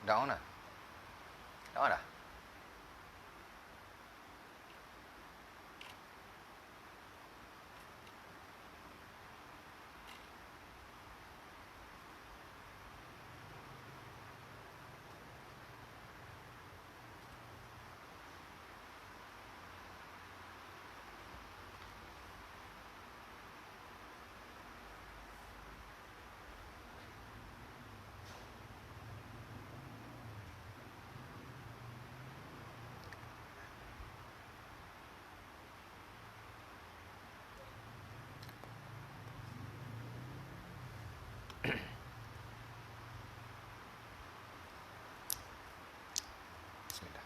Dah on dah? Dah on dah? Bismillah.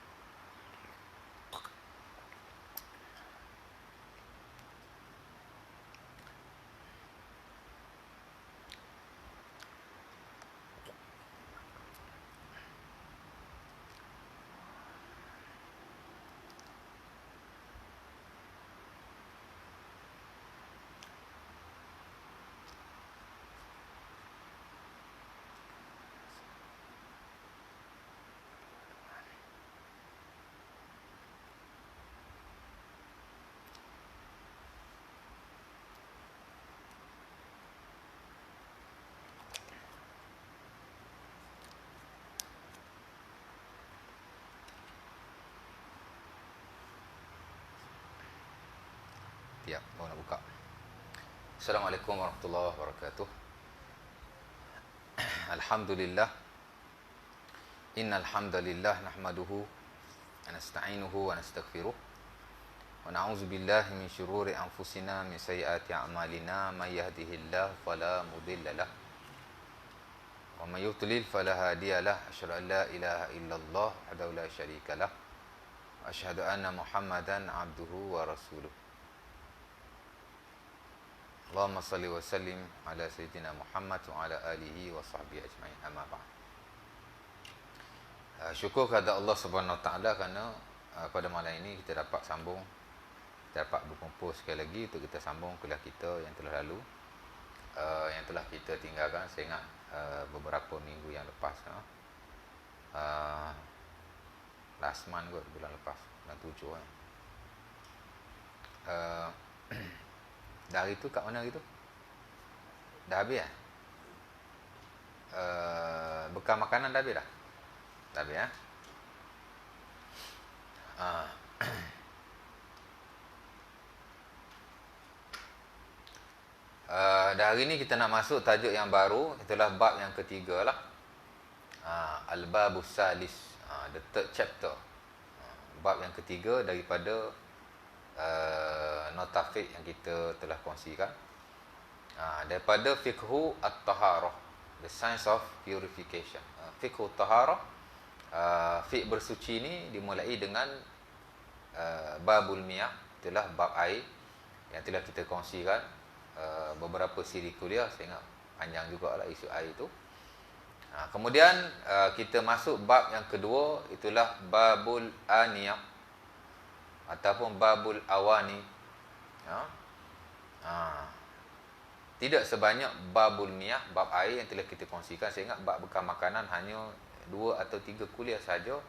Tiap, baru nak buka. Assalamualaikum warahmatullahi wabarakatuh. Alhamdulillah. Innal hamdalillah nahmaduhu wa nasta'inuhu wa nastaghfiruh. Wa na'udzu billahi min syururi anfusina min sayyiati a'malina may yahdihillahu fala mudilla lahu wa may yudlil fala hadiya lahu. Asyhadu an la ilaha illallah wahdahu la syarika lahu wa asyhadu anna Muhammadan 'abduhu wa rasuluh. Allahumma salli wa sallim ala sayyidina Muhammad wa ala alihi wa sahbihi ajma'in. Amma ba'd. Syukur kepada Allah Subhanahu wa taala kerana pada malam ini kita dapat sambung, kita dapat berkumpul sekali lagi untuk kita sambung kuliah kita yang telah lalu, yang telah kita tinggalkan. Saya ingat beberapa minggu yang lepas, last month kot, bulan lepas, bulan 7 kan. Dah hari tu kat mana hari tu? Dah habis bekal makanan dah habis dah? Dah habis dah hari ni kita nak masuk tajuk yang baru. Itulah bab yang ketiga lah. Al-Babus Salis, the third chapter. Bab yang ketiga daripada nota fiqh yang kita telah kongsikan, daripada fiqhu at-taharah, the science of purification. Fiqhu at-taharah, fiqh bersuci ni dimulai dengan babul miyah, itulah bab air yang telah kita kongsikan beberapa siri kuliah. Saya ingat panjang jugalah isu air itu. Kemudian kita masuk bab yang kedua, itulah babul aniyah ataupun babul awani. Tidak sebanyak babul miyah, bab air yang telah kita kongsikan. Saya ingat bab bekal makanan hanya 2 atau 3 kuliah saja.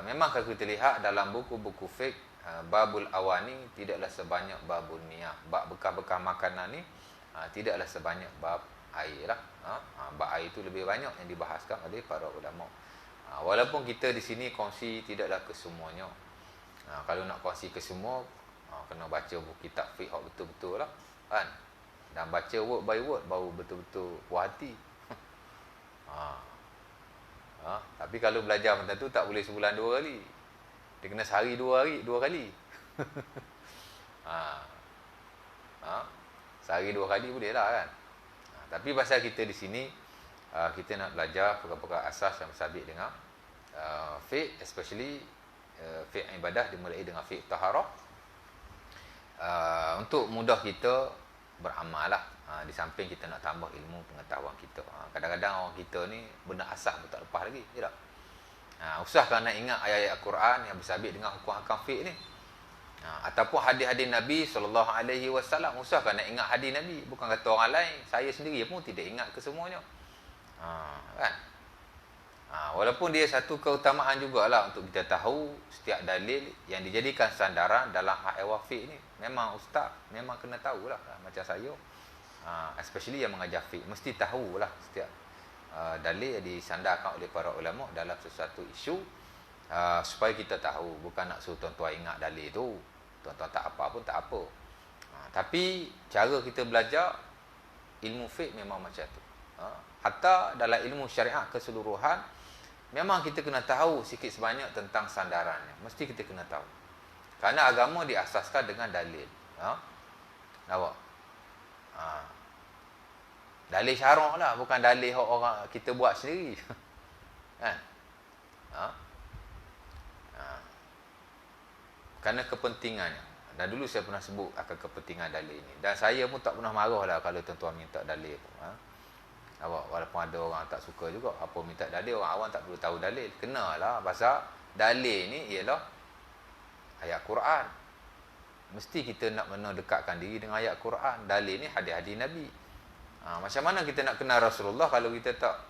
Memang kalau kita lihat dalam buku-buku fiqh, babul awani tidaklah sebanyak babul miyah. Bab bekal-bekal makanan ni tidaklah sebanyak bab air lah. Bab air itu lebih banyak yang dibahaskan oleh para ulama. Walaupun kita di sini kongsi tidaklah kesemuanya. Kalau nak kongsi ke semua, kena baca buku kitab fiqh betul-betul lah kan, dan baca word by word baru betul-betul puas hati. Tapi kalau belajar macam tu tak boleh sebulan 2 kali, dia kena sehari 2 kali. Sehari 2 kali boleh lah kan. Tapi pasal kita di sini, kita nak belajar perkara-perkara asas yang bersabit dengan fiqh, especially fiqh ibadah dimulai dengan fiqh taharah, untuk mudah kita beramal lah. Di samping kita nak tambah ilmu pengetahuan kita. Kadang-kadang orang kita ni benda asas pun tak lepas lagi, tidak? Usahakan nak ingat ayat-ayat Al-Quran yang bersabit dengan hukum-hukum fiqh ni, ataupun hadis-hadis Nabi SAW. Usahakan nak ingat hadis Nabi, bukan kata orang lain. Saya sendiri pun tidak ingat kesemuanya, kan? Walaupun dia satu keutamaan jugalah untuk kita tahu setiap dalil yang dijadikan sandaran dalam hak fiqh ni. Memang ustaz memang kena tahulah, macam saya. Especially yang mengajar fiqh mesti tahulah setiap dalil yang disandarkan oleh para ulama dalam sesuatu isu, supaya kita tahu. Bukan nak suruh tuan-tuan ingat dalil tu, tuan-tuan tak apa pun tak apa. Tapi cara kita belajar ilmu fiqh memang macam tu. Hatta dalam ilmu syariat keseluruhan, memang kita kena tahu sikit sebanyak tentang sandarannya. Mesti kita kena tahu. Kerana agama diasaskan dengan dalil. Nampak? Dalil syarak lah, bukan dalil orang kita buat sendiri. Kan? Kerana kepentingannya. Dan dulu saya pernah sebut akan kepentingan dalil ini. Dan saya pun tak pernah marah lah kalau tuan-tuan minta dalil pun. Walaupun ada orang tak suka juga apa minta dalil, orang awam tak perlu tahu dalil. Kenalah pasal dalil ni ialah ayat Quran. Mesti kita nak mendekatkan diri dengan ayat Quran. Dalil ni hadis-hadis Nabi. Macam mana kita nak kenal Rasulullah kalau kita tak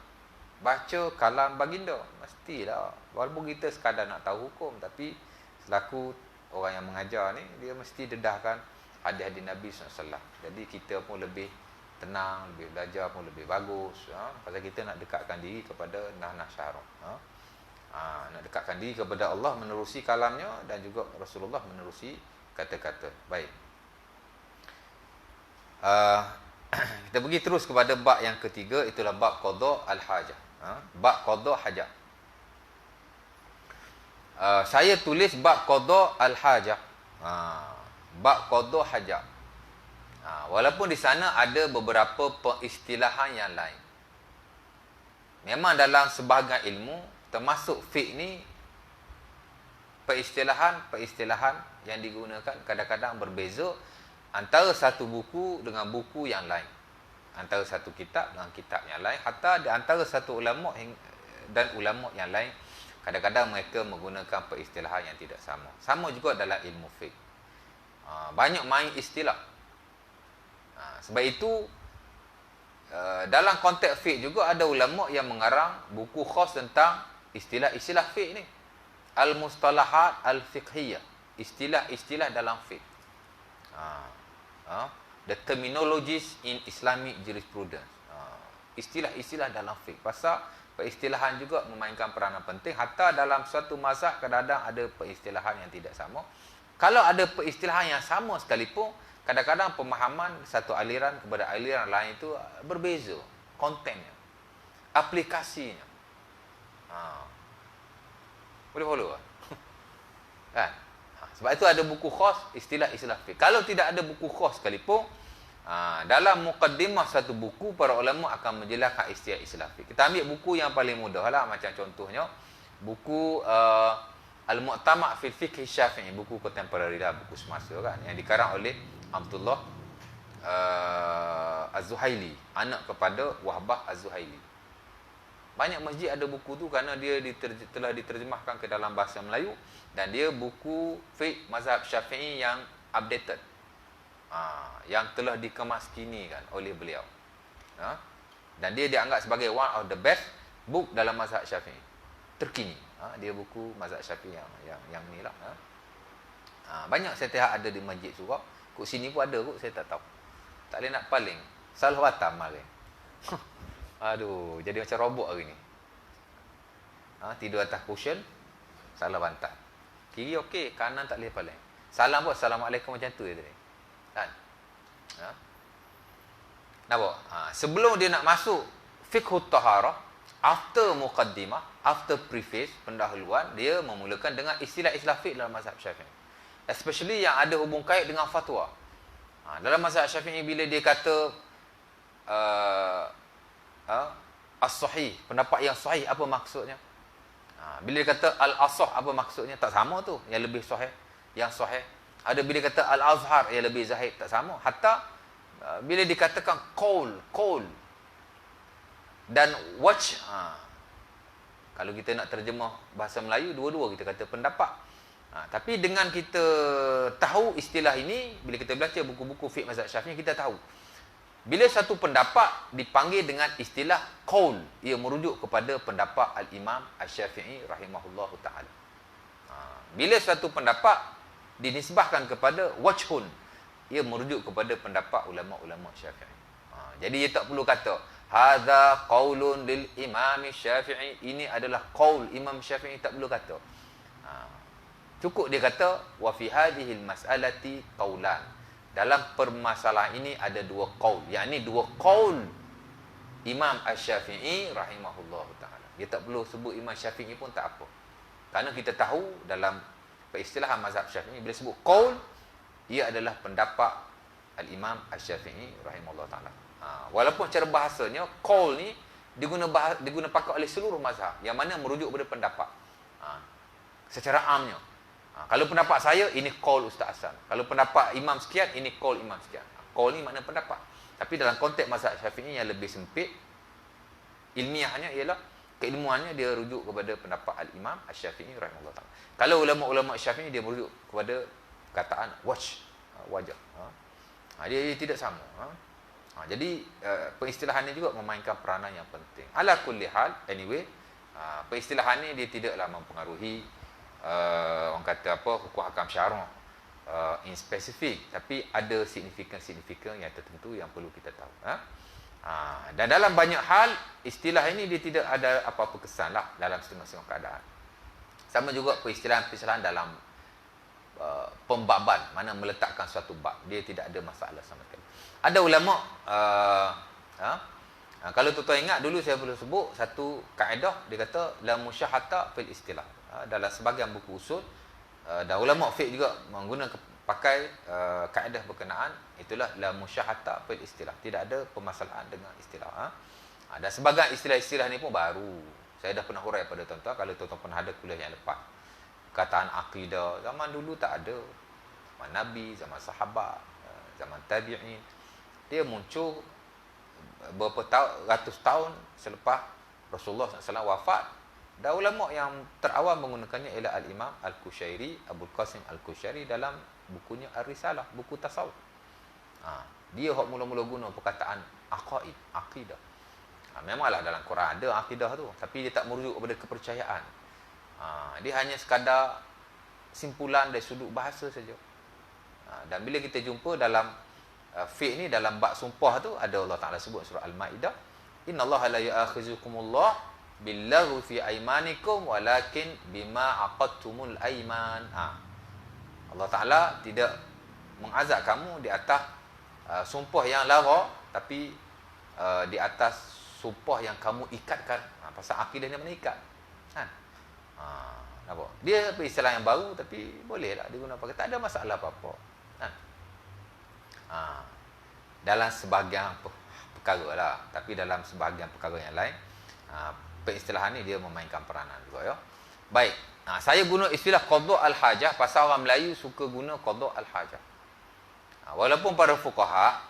baca kalam baginda? Mestilah. Walaupun kita sekadar nak tahu hukum, tapi selaku orang yang mengajar ni, dia mesti dedahkan hadis-hadis Nabi SAW. Jadi kita pun lebih tenang, lebih belajar pun lebih bagus. Pasal kita nak dekatkan diri kepada nah syarak. Nak dekatkan diri kepada Allah menerusi kalamnya, dan juga Rasulullah menerusi kata-kata. Baik. Kita pergi terus kepada bab yang ketiga, itulah bab qada al-hajah. Bab qada hajah. Saya tulis bab qada al-hajah. Bab qada hajah. Walaupun di sana ada beberapa peristilahan yang lain. Memang dalam sebahagian ilmu, termasuk fiqh ni, peristilahan yang digunakan kadang-kadang berbeza antara satu buku dengan buku yang lain, antara satu kitab dengan kitab yang lain, hatta di antara satu ulama dan ulama yang lain. Kadang-kadang mereka menggunakan peristilahan yang tidak sama. Sama juga dalam ilmu fiqh. Banyak main istilah. Sebab itu dalam konteks fiqh juga ada ulama yang mengarang buku khas tentang istilah-istilah fiqh ni. Al-mustalahat al-fiqhiyah. Istilah-istilah dalam fiqh. The terminologies in Islamic jurisprudence. Istilah-istilah dalam fiqh. Pasal peristilahan juga memainkan peranan penting. Hatta dalam suatu mazhab kadang-kadang ada peristilahan yang tidak sama. Kalau ada peristilahan yang sama sekalipun, kadang-kadang pemahaman satu aliran kepada aliran lain itu berbeza. Kontennya, aplikasinya. Boleh follow tak? Kan? Sebab itu ada buku khas istilah-istilah fiqh. Kalau tidak ada buku khas sekalipun, dalam muqaddimah satu buku, para ulama akan menjelaskan istilah-istilah fiqh. Kita ambil buku yang paling mudah lah. Macam contohnya buku Al-Mu'tama' fil Fiqh Syafi'i, buku kontemporari lah, buku semasa kan, yang dikarang oleh Abdullah Az-Zuhaili, anak kepada Wahbah Az-Zuhaili. Banyak masjid ada buku tu kerana dia telah diterjemahkan ke dalam bahasa Melayu, dan dia buku fiqh mazhab Syafi'i yang updated, yang telah dikemaskini kan oleh beliau. Dan dia dianggap sebagai one of the best book dalam mazhab Syafi'i terkini. Dia buku mazhab Syafi'i yang ni lah. Banyak saya tengok ada di masjid surau. Kok sini pun ada kot, saya tak tahu. Tak boleh nak paling. Salah batam hari. Aduh, jadi macam robot hari ni. Tidur atas cushion, salah bantal. Kiri okey, kanan tak boleh paling. Salam pun assalamualaikum macam tu je tadi. Kan? Nampak? Sebelum dia nak masuk fiqhut taharah, after muqaddimah, after preface, pendahuluan, dia memulakan dengan istilah-istilah fiqh dalam mazhab Syafi'i. Especially yang ada hubung kait dengan fatwa. Dalam mazhab Syafi'i, bila dia kata as-sahih, pendapat yang sahih, apa maksudnya? Bila dia kata al-asah, apa maksudnya? Tak sama tu. Yang lebih sahih, yang sahih. Ada bila dia kata al-azhar, yang lebih zahid, tak sama. Hatta bila dikatakan qaul dan wajh, kalau kita nak terjemah bahasa Melayu, dua-dua kita kata pendapat. Tapi dengan kita tahu istilah ini, bila kita baca buku-buku fiqh mazhab Syafi'i, kita tahu Bila satu pendapat dipanggil dengan istilah qaul, ia merujuk kepada pendapat Al-Imam Asy-Syafi'i rahimahullahu taala. Bila satu pendapat dinisbahkan kepada wajhun, ia merujuk kepada pendapat ulama-ulama Syafi'i. Jadi ia tak perlu kata hadza qaulun lil Imam Syafi'i, ini adalah qaul Imam Syafi'i, tak perlu kata. Cukup dia kata wa fi hadhil mas'alati qaulan. Dalam permasalahan ini ada dua qaul, yakni dua qaul Imam Asy-Syafi'i rahimahullahu taala. Dia tak perlu sebut Imam Syafi'i pun tak apa. Kerana kita tahu dalam peristilahan mazhab Syafi'i bila sebut qaul, ia adalah pendapat Al-Imam Asy-Syafi'i rahimahullahu taala. Walaupun cara bahasanya qaul ni diguna pakai oleh seluruh mazhab yang mana merujuk kepada pendapat. Secara amnya. Kalau pendapat saya, ini qaul Ustaz Hasan. Kalau pendapat imam sekian, ini qaul imam sekian. Qaul ni makna pendapat. Tapi dalam konteks mazhab Syafi'i yang lebih sempit, ilmiahnya ialah keilmuannya dia rujuk kepada pendapat Al-Imam Asy-Syafi'i rahimahullah ta'ala. Kalau ulama-ulama Syafi'i dia merujuk kepada kataan wajah. Dia tidak sama. Jadi peristilahan ini juga memainkan peranan yang penting. Ala kulli hal, anyway, peristilahan ini dia tidaklah mempengaruhi orang kata apa, hukum hakam syarah in spesifik, tapi ada signifikan yang tertentu yang perlu kita tahu. Dan dalam banyak hal istilah ini dia tidak ada apa-apa kesan lah dalam setengah-setengah keadaan. Sama juga peristilahan dalam pembaban, mana meletakkan suatu bab, dia tidak ada masalah sama sekali. Ada ulama kalau tuan-tuan ingat dulu saya perlu sebut satu kaedah, dia kata la musyahata fil istilah. Dalam sebahagian buku usul dan ulama fiqh juga menggunakan pakai kaedah berkenaan, itulah la musyahata fil istilah. Tidak ada permasalahan dengan istilah. Dan sebahagian istilah-istilah ni pun baru. Saya dah pernah hurai pada tuan-tuan kalau tuan-tuan pernah ada kuliah yang lepas. Kataan akidah zaman dulu tak ada. Zaman Nabi, zaman sahabat, zaman tabi'in, dia muncul beberapa ratus tahun selepas Rasulullah SAW wafat. Dan ulama yang terawal menggunakannya ialah Al-Imam Al-Qushairi, Abul Qasim Al-Qushairi dalam bukunya Ar-Risalah, buku tasawuf. Dia hok mula-mula guna perkataan aqaid, akidah. Memanglah dalam Quran ada akidah tu, tapi dia tak merujuk kepada kepercayaan. Dia hanya sekadar simpulan dari sudut bahasa saja. Dan bila kita jumpa dalam fiqh ni, dalam bab sumpah tu, ada Allah Ta'ala sebut surah Al-Ma'idah, innallaha la ya'akhizukumullah billahu fi aymanikum walakin bima aqadtumul ayman. Allah Ta'ala tidak mengazab kamu di atas sumpah yang lara, tapi di atas sumpah yang kamu ikatkan. Pasal akidah ni mengikat. Nampak? Dia istilah yang baru, tapi bolehlah digunakan pakai, tak ada masalah apa-apa. Dalam sebahagian perkara lah, tapi dalam sebahagian perkara yang lain peristilahan ni dia memainkan peranan juga, ya. Baik. Saya guna istilah qada' al-hajah pasal orang Melayu suka guna qada' al-hajah. Walaupun para fuqaha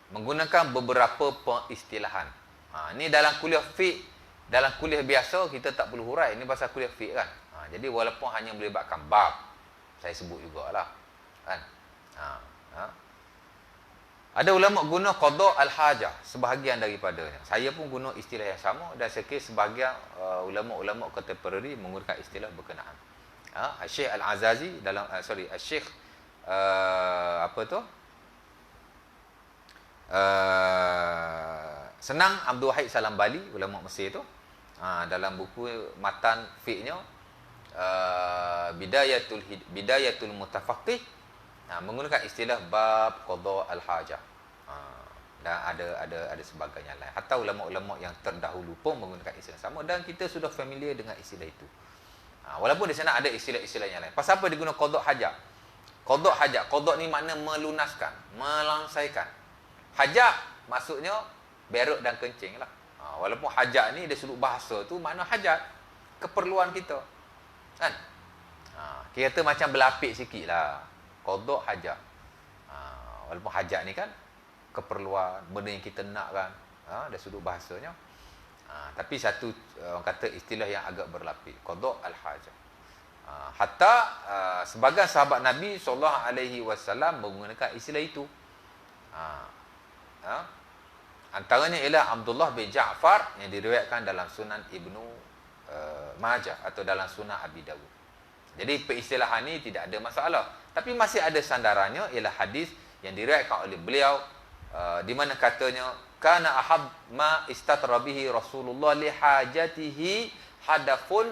menggunakan beberapa peristilahan. Ni dalam kuliah fiqh, dalam kuliah biasa kita tak perlu hurai. Ini pasal kuliah fiqh kan. Jadi walaupun hanya melibatkan bab, saya sebut jugalah. Kan? Ada ulama guna qada' al-hajah, sebahagian daripadanya. Saya pun guna istilah yang sama dan saya kira sebahagian ulama-ulama contemporary menggunakan istilah berkenaan. Syekh Al-Azazi dalam Syekh Senang Abdul Wahid Salam Bali, ulama Mesir tu, dalam buku matan fiqhnya Bidayatul Mutafaqih, menggunakan istilah bab qada' al-hajah. Dan ada sebagainya lain. Hatta ulama-ulama yang terdahulu pun menggunakan istilah sama dan kita sudah familiar dengan istilah itu. Walaupun di sana ada istilah-istilah yang lain. Pasal apa digunakan qada' hajah? Qada' hajah, qada' ni makna melunaskan, melangsaikan. Hajah maksudnya beruk dan kencing lah. Walaupun hajat ni dia sudut bahasa tu makna hajat, keperluan kita. Kan? Kira macam berlapik sikit lah. Qada' hajat. Walaupun hajat ni kan keperluan, benda yang kita nak kan. Dari sudut bahasanya. Tapi satu orang kata istilah yang agak berlapik. Qada' al-hajat. Hatta sebagian sahabat Nabi SAW menggunakan istilah itu. Antaranya ialah Abdullah bin Ja'far yang diriwayatkan dalam Sunan Ibnu Majah atau dalam Sunan Abi Dawud. Jadi peristilahan ini tidak ada masalah. Tapi masih ada sandarannya ialah hadis yang diriwayatkan oleh beliau di mana katanya kana ahab ma istatara bihi Rasulullah li hajatihi hadfun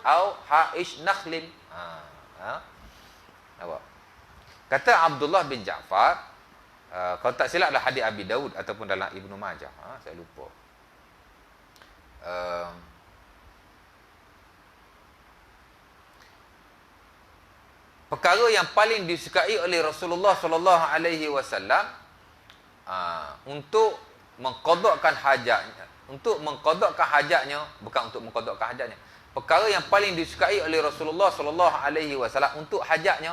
au haish nakhlin. Kata Abdullah bin Ja'far, kalau tak silap adalah hadis Abi Daud ataupun dalam Ibnu Majah. Saya lupa. Perkara yang paling disukai oleh Rasulullah sallallahu alaihi wasallam untuk mengqadakkan hajatnya, bukan untuk mengqadakkan hajatnya. Perkara yang paling disukai oleh Rasulullah sallallahu alaihi wasallam untuk hajatnya,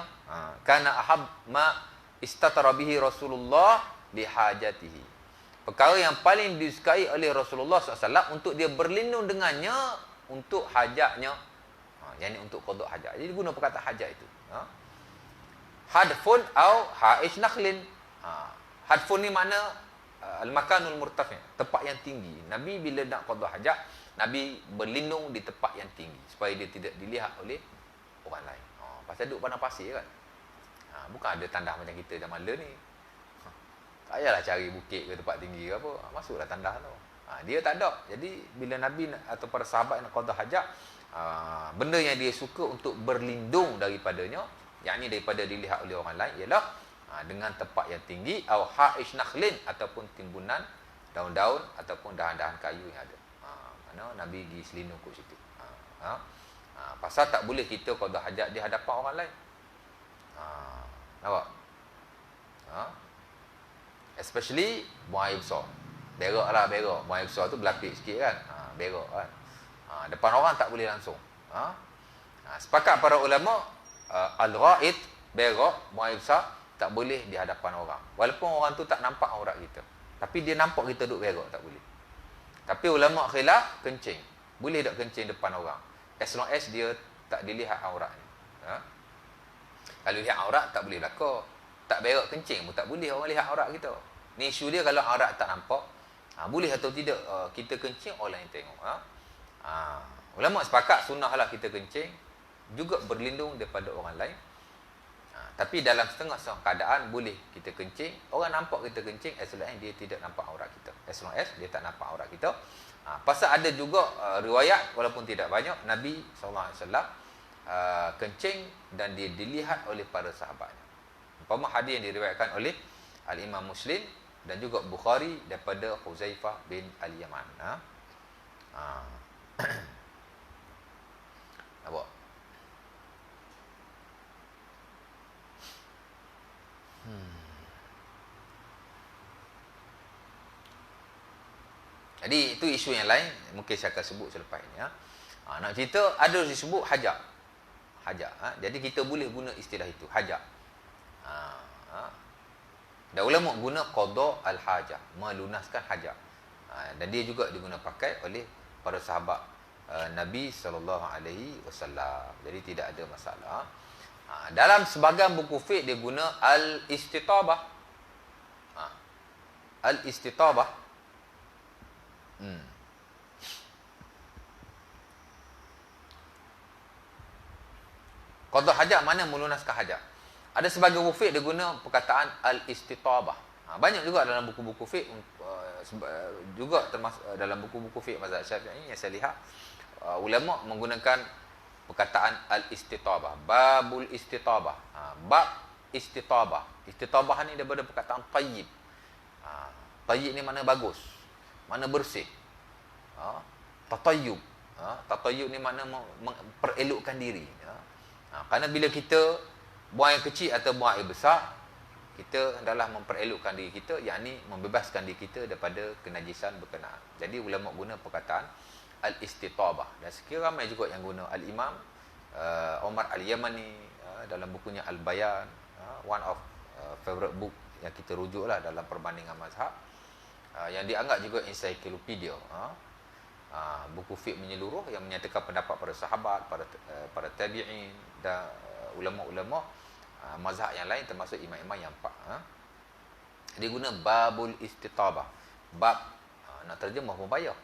kana ahab ma istatara bihi Rasulullah li hajatihi. Perkara yang paling disukai oleh Rasulullah SAW untuk dia berlindung dengannya untuk hajatnya, yakni untuk qada hajat. Jadi guna perkataan hajat itu. Hadfun au haish nakhlin. Hadfun ni makna al-makanul murtafi', tempat yang tinggi. Nabi bila nak qada hajat, Nabi berlindung di tempat yang tinggi supaya dia tidak dilihat oleh orang lain. Pasal duduk padang pasir kan. Bukan ada tandas macam kita zaman le ni. Tak payahlah cari bukit ke tempat tinggi ke apa. Masuklah tandas tu. Dia tak ada. Jadi bila Nabi atau para sahabat nak qada hajat, benda yang dia suka untuk berlindung daripadanya, yakni daripada dilihat oleh orang lain, ialah dengan tempat yang tinggi au haish nakhlin ataupun timbunan daun-daun ataupun dahan-dahan kayu yang ada. Mana Nabi diselindung kat situ. Pasal tak boleh kita qada hajat di hadapan orang lain. Nampak? Especially buang air besar. Berak. Buang air besar tu berlapik sikit kan. Berak kan. Depan orang tak boleh langsung. Sepakat para ulama, al-ra'id, berak, buang air besar, tak boleh di hadapan orang. Walaupun orang tu tak nampak aurat kita. Tapi dia nampak kita duduk berak, tak boleh. Tapi ulama khilaf, kencing. Boleh tak kencing depan orang? As long as dia tak dilihat auratnya. Kalau lihat aurat, tak boleh belaka. Tak berak kencing pun tak boleh orang lihat aurat kita. Ni isu dia kalau aurat tak nampak. Boleh atau tidak kita kencing, orang lain tengok. Ulama sepakat sunnahlah kita kencing, juga berlindung daripada orang lain. Tapi dalam setengah-setengah keadaan boleh kita kencing, orang nampak kita kencing, as long as dia tidak nampak aurat kita. As long as dia tak nampak aurat kita. Pasal ada juga riwayat, walaupun tidak banyak, Nabi SAW kencing dan dia dilihat oleh para sahabatnya. Umpama hadis yang diriwayatkan oleh Al-Imam Muslim dan juga Bukhari daripada Huzaifah bin Al-Yaman. Nampak? Jadi itu isu yang lain, mungkin saya akan sebut selepas ini. Nak cerita ada disebut hajat. Jadi kita boleh guna istilah itu, hajat. Dan ulama guna qada al-hajah, melunaskan hajat. Dan dia juga diguna pakai oleh para sahabat Nabi sallallahu alaihi wasallam. Jadi tidak ada masalah. Dalam sebahagian buku fiqh dia guna al-istitabah. Al-istitabah. Qada hajat mana melunaskan hajat. Ada sebagian buku fiqh dia guna perkataan al-istitabah. Banyak juga dalam buku-buku fiqh, juga termasuk dalam buku-buku fiqh mazhab Syafi'i yang saya lihat, ulama menggunakan perkataan al-istitabah, babul istitabah. Bab istitabah. Istitabah ni daripada perkataan tayyib. Tayyib ni mana bagus, mana bersih. Tatayyub. Tatayyub ni makna memperelokkan diri. Kerana bila kita buang air kecil atau buang air besar, kita hendaklah memperelokkan diri kita, yakni membebaskan diri kita daripada kenajisan berkenaan. Jadi ulama guna perkataan al-istitabah. Dan sekiranya ramai juga yang guna. Al-Imam Omar Al-Yamani dalam bukunya Al-Bayan, one of favorite book yang kita rujuklah dalam perbandingan mazhab, yang dianggap juga ensiklopedia, buku fiqh menyeluruh yang menyatakan pendapat para sahabat, para tabi'in dan ulama-ulama mazhab yang lain, termasuk imam-imam yang empat. Dia guna babul istitabah. Bab nak terjemah pun payah.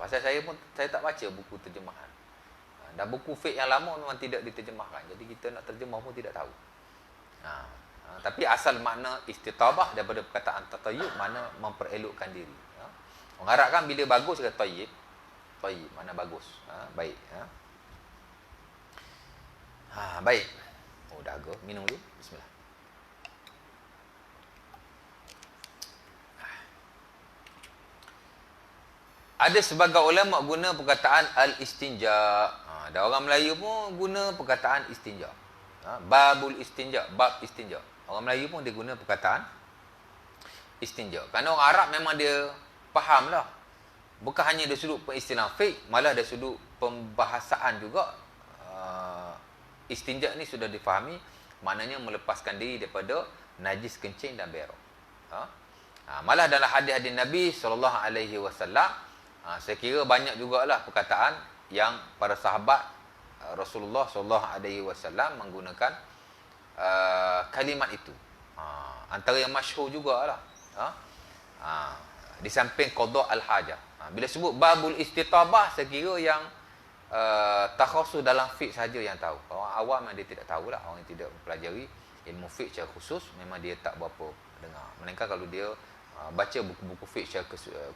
Pasal saya tak baca buku terjemahan. Dan buku fiqh yang lama memang tidak diterjemahkan. Jadi kita nak terjemah pun tidak tahu. Tapi asal makna istitabah daripada perkataan tatayyub, mana memperelokkan diri. Orang Arab kan bila bagus kata tayyib. Tayyib mana bagus. Baik. Baik. Dah agak. Minum dulu. Bismillah. Ada sebagai ulama guna perkataan al-istinja. Dan orang Melayu pun guna perkataan istinja. Babul istinja, bab istinja. Orang Melayu pun dia guna perkataan istinja. Kerana orang Arab memang dia faham lah. Bukan hanya dari sudut peristilahan fiqh, malah dari sudut pembahasaan juga. Istinja ni sudah difahami, maknanya melepaskan diri daripada najis kencing dan berak. Malah dalam hadis-hadis Nabi SAW, saya kira banyak jugalah perkataan yang para sahabat Rasulullah SAW menggunakan kalimat itu. Antara yang masyhur jugalah. Di samping qada al-hajah. Bila sebut babul istitabah, saya kira yang takhasus dalam fiqh saja yang tahu. Orang awam memang dia tidak tahulah. Orang yang tidak mempelajari ilmu fiqh secara khusus, memang dia tak berapa dengar. Melainkan kalau dia baca buku-buku fiqh secara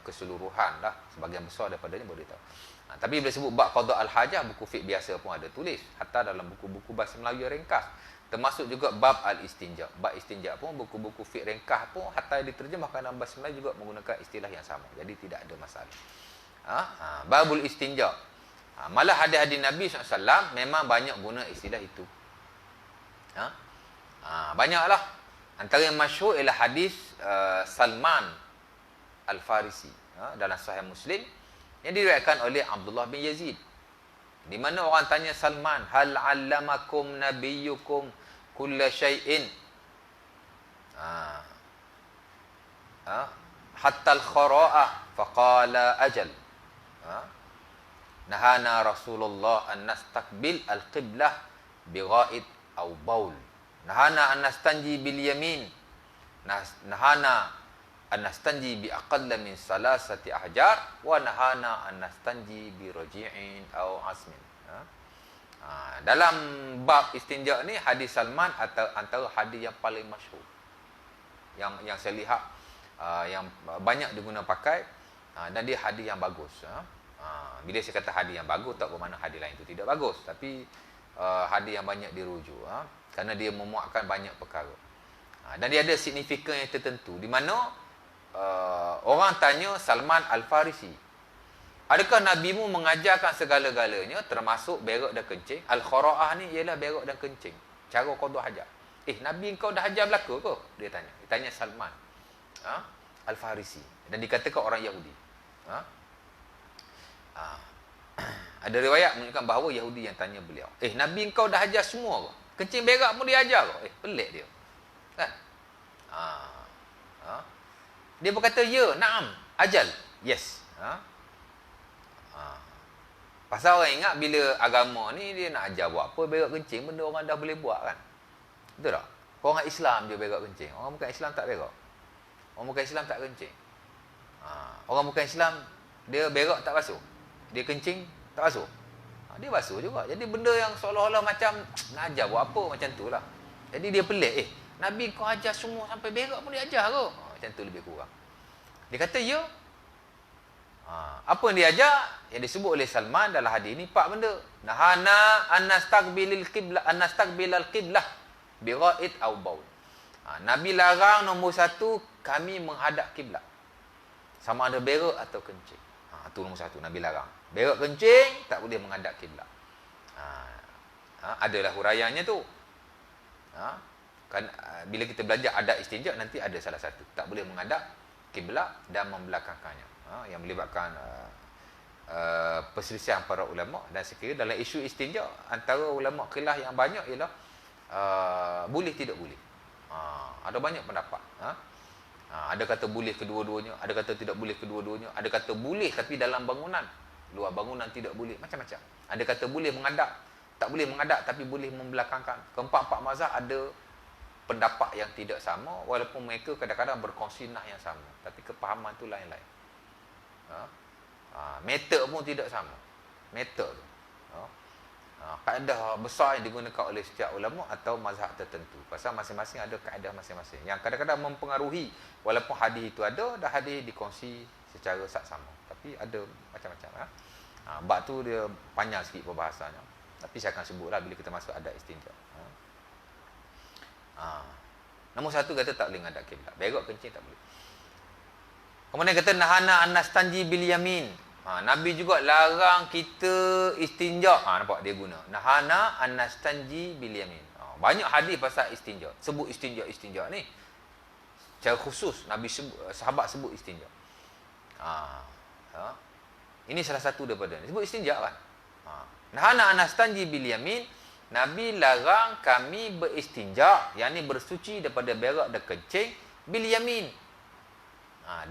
keseluruhan lah, sebagian besar daripadanya boleh tahu. Tapi bila sebut bab qada al-hajah, buku fiqh biasa pun ada tulis, hatta dalam buku-buku bahasa Melayu ringkas, termasuk juga bab al-istinja. Bab istinja pun buku-buku fiqh ringkas pun hatta diterjemahkan dalam bahasa Melayu juga menggunakan istilah yang sama. Jadi tidak ada masalah. Babul istinja. Malah hadis-hadis Nabi SAW memang banyak guna istilah itu. Banyaklah. Antara yang masyhur ialah hadis Salman Al-Farisi dalam Sahih Muslim yang diriwayatkan oleh Abdullah bin Yazid, di mana orang tanya Salman, hal 'allamakum nabiyyukum kulla syai'in hatta al-khara'ah faqala ajal. Nahana Rasulullah an nastaqbil al-qiblah bi gha'id aw baul. Nahana an nastanji bil yamin. Nahana an nastanji bi aqalla min salasati ahjar wa nahana an nastanji bi raji'in aw asmin. Dalam bab istinja ni hadis Salman antara hadis yang paling masyhur. Yang saya lihat yang banyak digunakan pakai, dan dia hadis yang bagus. Bila saya kata hadis yang bagus, tak bermakna hadis lain itu tidak bagus, tapi hadis yang banyak dirujuk. Kerana dia memuatkan banyak perkara. Dan dia ada signifikan yang tertentu, di mana orang tanya Salman Al-Farisi, adakah Nabimu mengajarkan segala-galanya termasuk berak dan kencing? Al-Khara'ah ni ialah berak dan kencing, cara qada hajat. Nabi kau dah ajar belaka ke? Dia tanya. Dia tanya Salman Al-Farisi, dan dikatakan orang Yahudi. Ada riwayat menunjukkan bahawa Yahudi yang tanya beliau, Nabi kau dah ajar semua ke? Kencing berak pun dia ajar ke? Pelik dia. Kan? Dia berkata, ya, na'am, ajal, yes. Pasal orang ingat bila agama ni dia nak ajar buat apa, berak kencing, benda orang dah boleh buat kan. Betul tak? Orang Islam je berak kencing. Orang bukan Islam tak berak. Orang bukan Islam tak kencing. Orang bukan Islam, dia berak tak basuh. Dia kencing tak basuh. Dia basuh juga. Jadi benda yang seolah-olah macam nak ajar buat apa, macam tu lah. Jadi dia pelik. Nabi kau ajar semua sampai berak pun dia ajar ke? Macam tu lebih kurang. Dia kata, ya. Apa yang dia ajar? Yang disebut oleh Salman dalam hadis ni 4 benda. Nahana an nastaqbilal qiblah bi gha'id aw baul. Nabi larang nombor 1, kami menghadap kiblat. Sama ada berak atau kencing. Itu nombor 1, Nabi larang. Berak kencing tak boleh menghadap kiblat. Adalah huraiannya tu. Kan bila kita belajar adab istinja, nanti ada salah satu, tak boleh menghadap kiblat dan membelakangkannya. Yang melibatkan perselisihan para ulama. Dan sekiranya dalam isu istinja, antara ulama khilaf yang banyak ialah boleh tidak boleh. Ada banyak pendapat. Ada kata boleh kedua-duanya, ada kata tidak boleh kedua-duanya, ada kata boleh tapi dalam bangunan, luar bangunan tidak boleh, macam-macam. Ada kata boleh menghadap, tak boleh menghadap tapi boleh membelakangkan. Keempat-empat mazhab ada pendapat yang tidak sama, walaupun mereka kadang-kadang berkongsi nah yang sama, tapi kepahaman tu lain-lain. Metod pun tidak sama. Metod tu. Kaedah besar yang digunakan oleh setiap ulama atau mazhab tertentu. Pasal masing-masing ada kaedah masing-masing. Yang kadang-kadang mempengaruhi, walaupun hadis itu ada, dah hadis dikongsi secara sama. Tapi ada macam-macam. Bab tu dia panjang sikit perbahasannya. Tapi saya akan sebutlah bila kita masuk adab istinja. Nombor satu kata tak boleh ngadap kiblat. Berok kencing tak boleh. Kemudian kata nahana an-nastanji bil yamin. Nabi juga larang kita istinja. Nampak dia guna. Nahana an-nastanji bil yamin. Banyak hadis pasal istinja. Sebut istinja ni. Secara khusus Nabi sebut, sahabat sebut istinja. Ini salah satu daripada ni. Sebut istinja kan. Nahana an-nastanji bil yamin. Nabi larang kami beristinja, yakni bersuci daripada berak dan kencing bil yamin.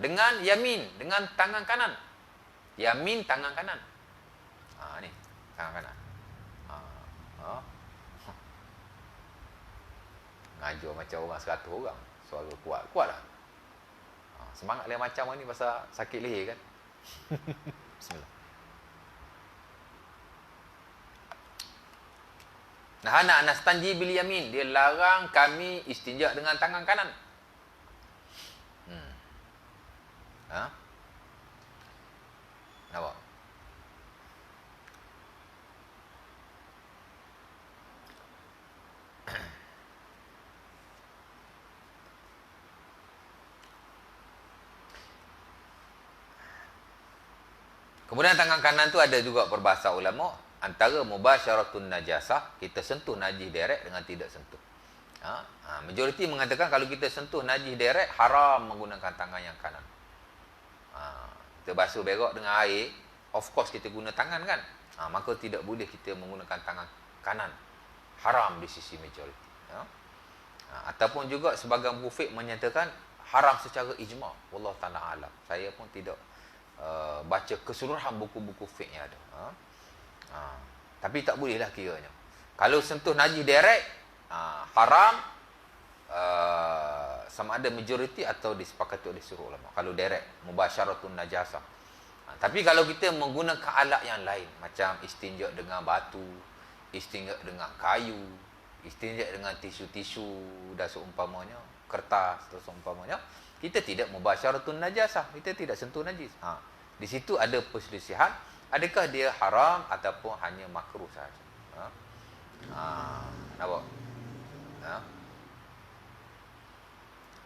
Dengan yamin, dengan tangan kanan. Yamin tangan kanan. Ni tangan kanan. Ngajar macam orang 100 orang. Suara kuat-kuatlah. Semangat lain macam ni pasal sakit leher kan. Bismillah. Nahana anastanji bil yamin, dia larang kami istinja dengan tangan kanan. Nampak? Kemudian tangan kanan tu ada juga perbahasa ulama antara mubasyaratun najasah, kita sentuh najis direct dengan tidak sentuh. Majoriti mengatakan kalau kita sentuh najis direct haram menggunakan tangan yang kanan. Kita basuh berak dengan air, of course kita guna tangan kan. Maka tidak boleh kita menggunakan tangan kanan. Haram di sisi majoriti. Ataupun juga sebahagian buku fiqh menyatakan haram secara ijma'. Wallahu ta'ala alam. Saya pun tidak baca keseluruhan buku-buku fiqh yang ada. Tapi tak bolehlah kiranya. Kalau sentuh najis direct, haram sama ada majoriti atau disepakati oleh seluruh ulama. Kalau direct, mubasyaratun najasah. Tapi kalau kita menggunakan alat yang lain, macam istinja dengan batu, istinja dengan kayu, istinja dengan tisu-tisu dan seumpamanya, kertas dan seumpamanya, kita tidak mubasyaratun najasah, kita tidak sentuh najis. Di situ ada perselisihan, adakah dia haram ataupun hanya makruh sahaja. Nampak?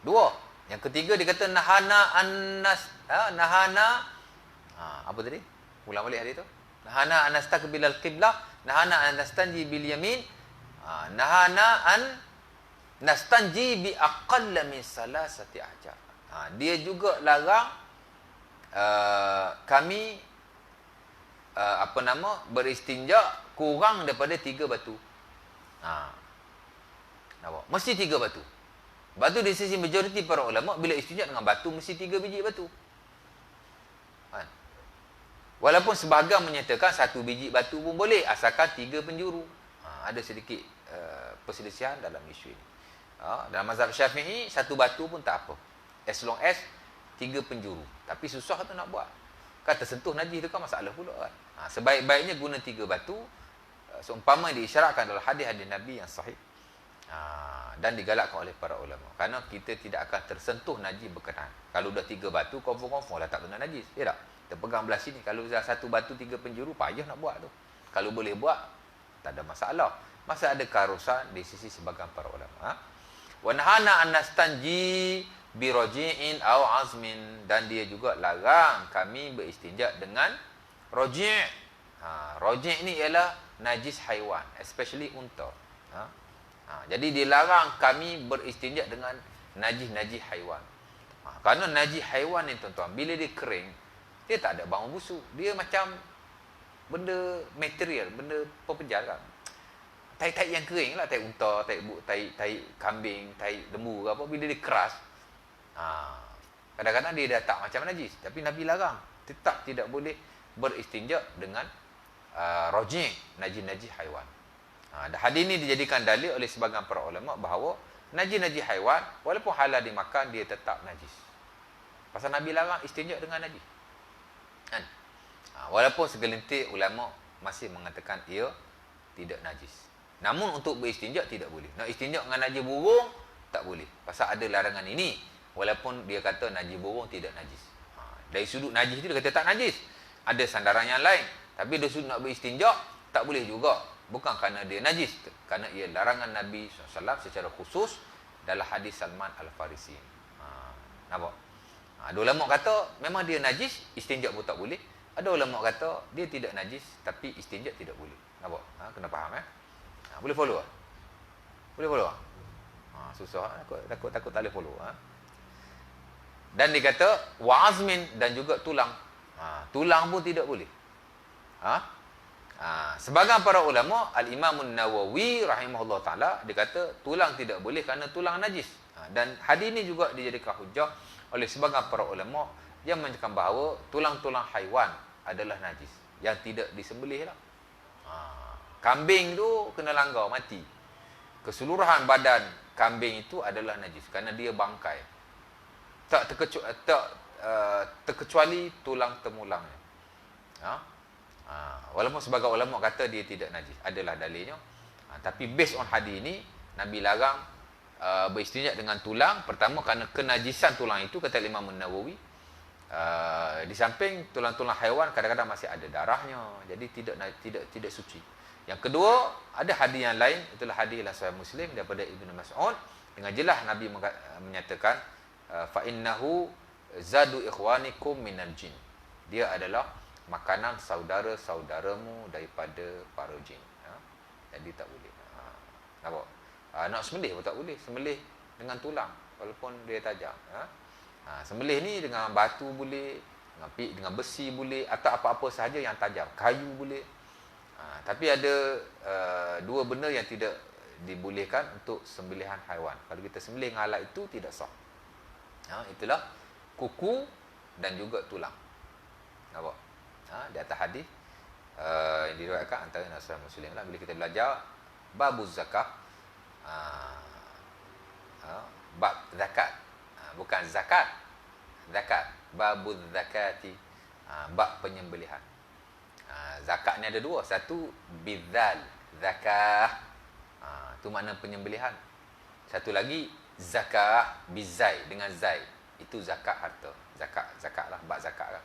Dua. Yang ketiga dia kata nahana annas nahana apa tadi? Ulang balik hari tu. Nahana anastaqbilal qiblah, nahana anastanji bil yamin, nahana an nastanji bi aqall min salasati ahjar. Dia juga larang kami beristinja kurang daripada 3 batu. Nampak? Mesti 3 batu. Batu di sisi majoriti para ulama bila istinja dengan batu mesti 3 biji batu. Walaupun sebahagian menyatakan 1 biji batu pun boleh asalkan 3 penjuru. Ada sedikit perselisihan dalam isu ini. Dalam mazhab Syafi'i 1 batu pun tak apa. As long as 3 penjuru. Tapi susah tu nak buat. Kan tersentuh najis tu kan masalah pula kan. Sebaik-baiknya guna 3 batu. Seumpama diisyaratkan dalam hadis-hadis Nabi yang sahih. Dan digalakkan oleh para ulama. Kerana kita tidak akan tersentuh najis berkenaan. Kalau dah 3 batu, confirm dah tak kena najis. Ya tak? Kita pegang belah sini. Kalau dah 1 batu 3 penjuru, payah nak buat tu. Kalau boleh buat, tak ada masalah. Masa ada keharusan di sisi sebagian para ulama. Wa nahana an nastanji bi raji'in aw azmin, dan dia juga larang kami beristinja dengan raji'. Raji' ni ialah najis haiwan, especially unta. Jadi dilarang kami beristinja dengan najis-najis haiwan. Kerana najis haiwan ni tuan-tuan, bila dia kering, dia tak ada bau busuk. Dia macam benda material, benda pepejal kan. Tai-tai yang kering lah, tai unta, tai kambing, tai lembu ke apa, bila dia keras, kadang-kadang dia dah tak macam najis. Tapi Nabi larang, tetap tidak boleh beristinja dengan raji', najis-najis haiwan. Hadis ini dijadikan dalil oleh sebahagian para ulama bahawa Najis-najis haiwan, walaupun halal dimakan, dia tetap najis. Pasal Nabi larang istinja dengan najis. Kan? Walaupun segelintir ulama masih mengatakan ia tidak najis. Namun untuk beristinja tidak boleh. Nak istinja dengan najis burung, tak boleh. Pasal ada larangan ini. Walaupun dia kata najis burung tidak najis. Dari sudut najis itu dia kata tak najis. Ada sandaran yang lain. Tapi dari sudut nak beristinja, tak boleh juga. Bukan kerana dia najis. Kerana ia larangan Nabi SAW secara khusus dalam hadis Salman Al-Farisi. Nampak? Ada ulama kata memang dia najis, istinja pun tak boleh. Ada ulama kata dia tidak najis tapi istinja tidak boleh. Nampak? Kena faham boleh follow ah? Boleh follow ah? Susah takut tak boleh follow Dan dikata wa'azmin dan juga tulang. Tulang pun tidak boleh. Sebagian para ulama, Al-Imam An-Nawawi rahimahullah taala dia kata tulang tidak boleh kerana tulang najis. Dan hadis ini juga dijadikan hujah oleh sebagian para ulama yang menyatakan bahawa tulang-tulang haiwan adalah najis yang tidak disembelih lah. Kambing tu kena langgar mati. Keseluruhan badan kambing itu adalah najis kerana dia bangkai. Tak terkecuali tulang temulangnya. Walaupun sebagian ulama kata dia tidak najis, adalah dalilnya. Tapi based on hadis ini, Nabi larang beristinja dengan tulang. Pertama kerana kenajisan tulang itu, kata Imam Nawawi. Di samping tulang-tulang haiwan kadang-kadang masih ada darahnya, jadi tidak suci. Yang kedua, ada hadis yang lain, itulah hadis dalam Sahih Muslim daripada Ibnu Mas'ud, dengan jelas Nabi menyatakan fa innahu zadu ikhwanikum minal jin. Dia adalah makanan saudara-saudaramu daripada para jin. Jadi tak boleh. Nampak? Nak sembelih pun tak boleh. Sembelih dengan tulang walaupun dia tajam. Sembelih ni dengan batu boleh, dengan besi boleh, atau apa-apa sahaja yang tajam. Kayu boleh. Tapi ada dua benda yang tidak dibolehkan untuk sembelihan haiwan. Kalau kita sembelih dengan alat itu tidak sah. Itulah kuku dan juga tulang. Nampak? Di atas hadis yang diriwayatkan antara Nasrul Muslim lah, bila kita belajar babuz zakah, bab zakat, bukan zakat, babuz zakati, bab penyembelihan. Zakat ni ada dua. Satu bidzal, zakah, tu makna penyembelihan. Satu lagi zakah bizai, dengan zai, itu zakat harta. Zakat lah, bab zakat lah.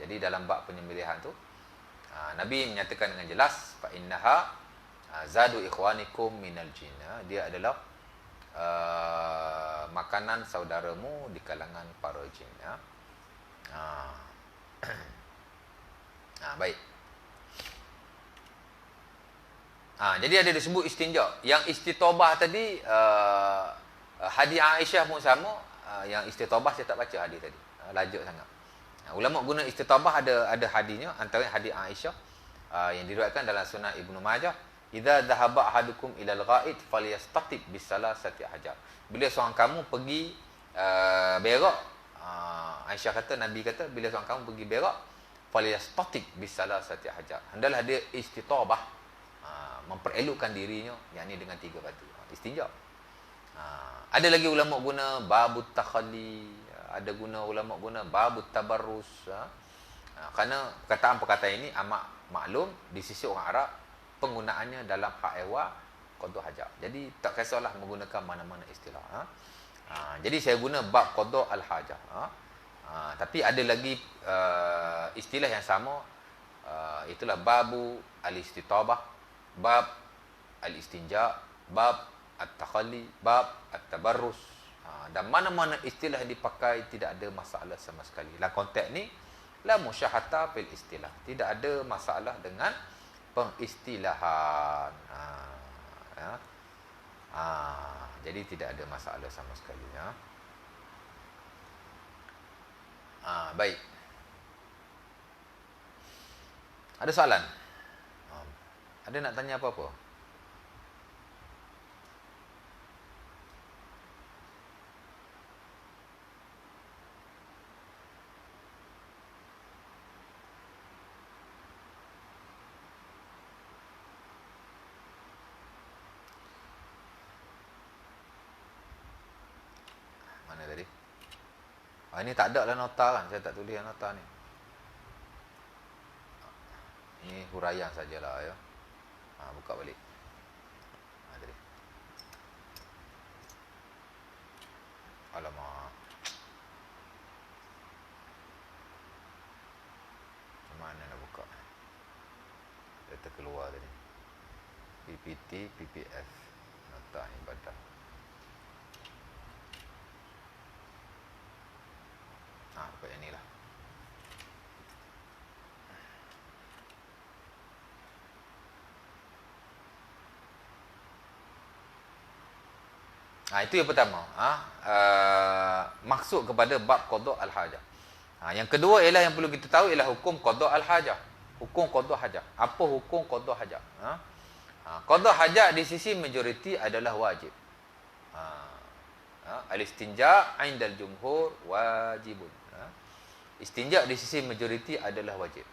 Jadi dalam bab penyembelihan tu, Nabi menyatakan dengan jelas fa innaha zadu ikhwanikum minal jin. Dia adalah makanan saudaramu di kalangan para jin. Baik. Jadi ada disebut istinja. Yang istitobah tadi, hadis Aisyah pun sama. Yang istitobah saya tak baca hadis tadi. Lajak sangat. Ulama guna istitobah ada hadisnya, antara hadis Aisyah yang diriwayatkan dalam Sunan Ibnu Majah, idza dhahaba ahadukum ilal ghaid falyastatib bisalasati hajar. Bila seorang kamu pergi berak, Aisyah kata, Nabi kata, bila seorang kamu pergi berak, falyastatib bisalasati hajar. Hendaklah dia istitobah, memperelokkan dirinya, yakni dengan 3 batu. Istinja. Ada lagi ulama guna babut takhalli, ada ulama guna babut tabarrus. Kerana perkataan ini amat maklum di sisi orang Arab, penggunaannya dalam hak ewa qada hajat. Jadi tak kisahlah menggunakan mana-mana istilah. Jadi saya guna bab qada al-hajah. Tapi ada lagi istilah yang sama, itulah babu al-istitabah, bab al-istinja, bab at-takhalli, bab at-tabarrus. Dan mana-mana istilah yang dipakai tidak ada masalah sama sekali. Dalam konteks ni, la musyahata fil istilah. Tidak ada masalah dengan pengistilahan. Jadi tidak ada masalah sama sekali. Baik. Ada soalan? Ada nak tanya apa-apa? Ini tak ada lah nota kan. Saya tak tulis nota ni. Ini huraian sajalah ya. Buka balik. Tadi. Alamak. Macam mana nak buka? Dia terkeluar tadi. PPT, PPF. Nota ibadah. Buka yang ni lah. Itu yang pertama. Maksud kepada bab qada al-hajah. Yang kedua ialah yang perlu kita tahu ialah hukum qada al-hajah. Hukum qada hajah. Apa hukum qada hajah? Qada hajah di sisi majoriti adalah wajib. Al-istinja' 'inda al-jumhur wajibun. Istinja' di sisi majoriti adalah wajib.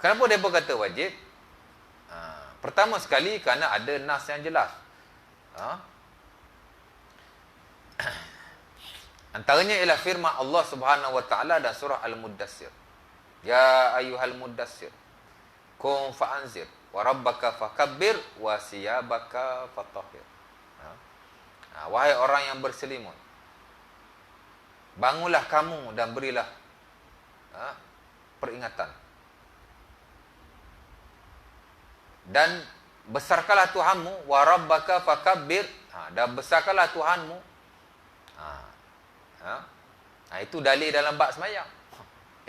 Kenapa mereka kata wajib? Pertama sekali kerana ada nas yang jelas. Antaranya ialah firman Allah Subhanahu wa taala dalam surah Al-Muddassir. Ya ayyuhal muddassir qum fa'anzir wa rabbaka fakabbir wa siyabaka fatahhir. Wahai orang yang berselimut, bangunlah kamu dan berilah peringatan. Dan besarkanlah Tuhanmu, wa rabbaka fakabbir, dan besarkanlah Tuhanmu. Itu dalil dalam bab sembahyang.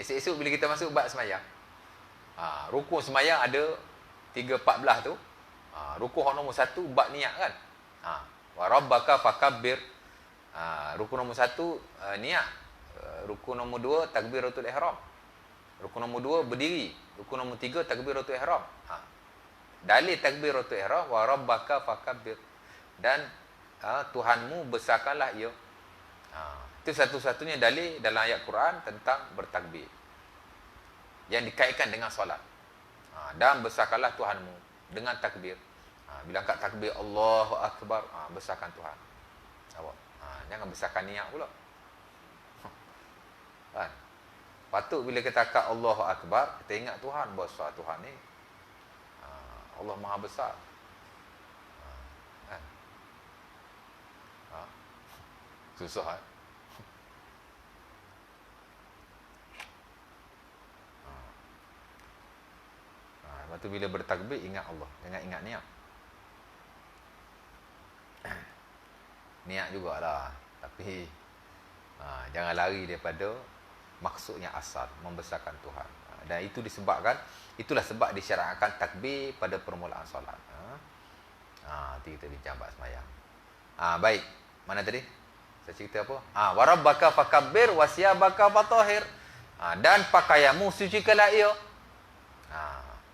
Esok-esok bila kita masuk bab sembahyang, rukun sembahyang ada 3-14 tu. Rukun nombor 1 bab niat kan. Wa rabbaka fakabbir. Rukun nombor 1 niat. Rukun nombor 2 takbiratul ihram. Rukun nombor 2 berdiri. Rukun nombor 3 takbiratul ihram. Dalil takbiratul ihram wa rabbaka fakabbir, dan Tuhanmu besarkanlah ia. Itu satu-satunya dalil dalam ayat Quran tentang bertakbir yang dikaitkan dengan solat. Dan besarkanlah Tuhanmu dengan takbir. Bila angkat takbir Allahu akbar, besarkan Tuhan. Jangan besarkan niat pula. Kan? Patut bila kita angkat Allahu akbar, kita ingat Tuhan, besar Tuhan ni. Allah Maha Besar. Susah kan? Lepas tu bila bertakbir, ingat Allah. Jangan ingat niat. Niat jugalah. Tapi jangan lari daripada maksudnya asal, membesarkan Tuhan. Dan itu disebabkan, itulah sebab disyaratkan takbir pada permulaan solat. Itu kita bincang bab sembahyang. Baik. Mana tadi? Saya cerita apa? Wa rabbaka fakabbir wa siyabaka fatahhir. Dan pakaianmu sucikanlah ia.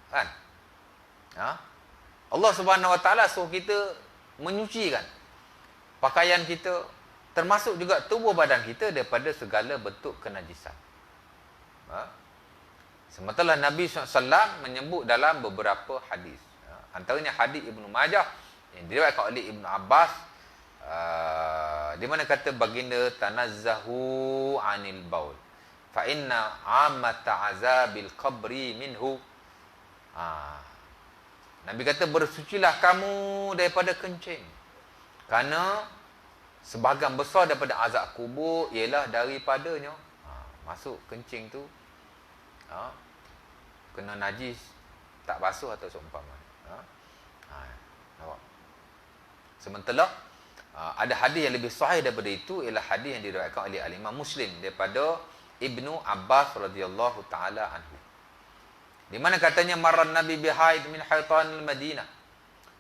Kan? Allah Subhanahu wa taala suruh kita menyucikan pakaian kita, termasuk juga tubuh badan kita daripada segala bentuk kenajisan. Sementara Nabi SAW menyebut dalam beberapa hadis. Antaranya hadis Ibnu Majah yang diriwayatkan oleh Ibnu Abbas, di mana kata baginda, tanazzahu anil baul fa inna amata azabil qabri minhu. Nabi kata, bersucilah kamu daripada kencing, kerana sebahagian besar daripada azab kubur ialah daripadanya. Masuk kencing tu kena najis, tak basuh atau seumpama. Nampak? Sementara ada hadis yang lebih sahih daripada itu, ialah hadis yang diriwayatkan oleh Imam Muslim daripada Ibnu Abbas radhiyallahu taala anhu, di mana katanya, marran Nabi bihaid min haitan al-Madinah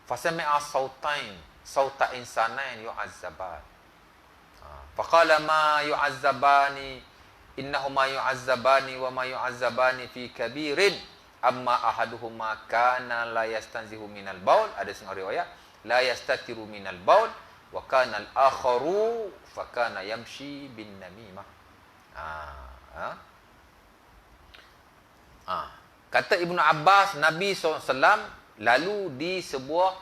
fasami'a sautain sauta insanain yu'azzaban. Faqala ma yu'azzabani innahuma yu'azzabani wa ma yu'azzabani fi kabirin amma ahaduhuma kana la yastanzihu minal baul. Ada setengah riwayat la yastatiru minal baul wa kana al-akharu fa kana yamshi bin namimah. Kata Ibnu Abbas, Nabi SAW lalu di sebuah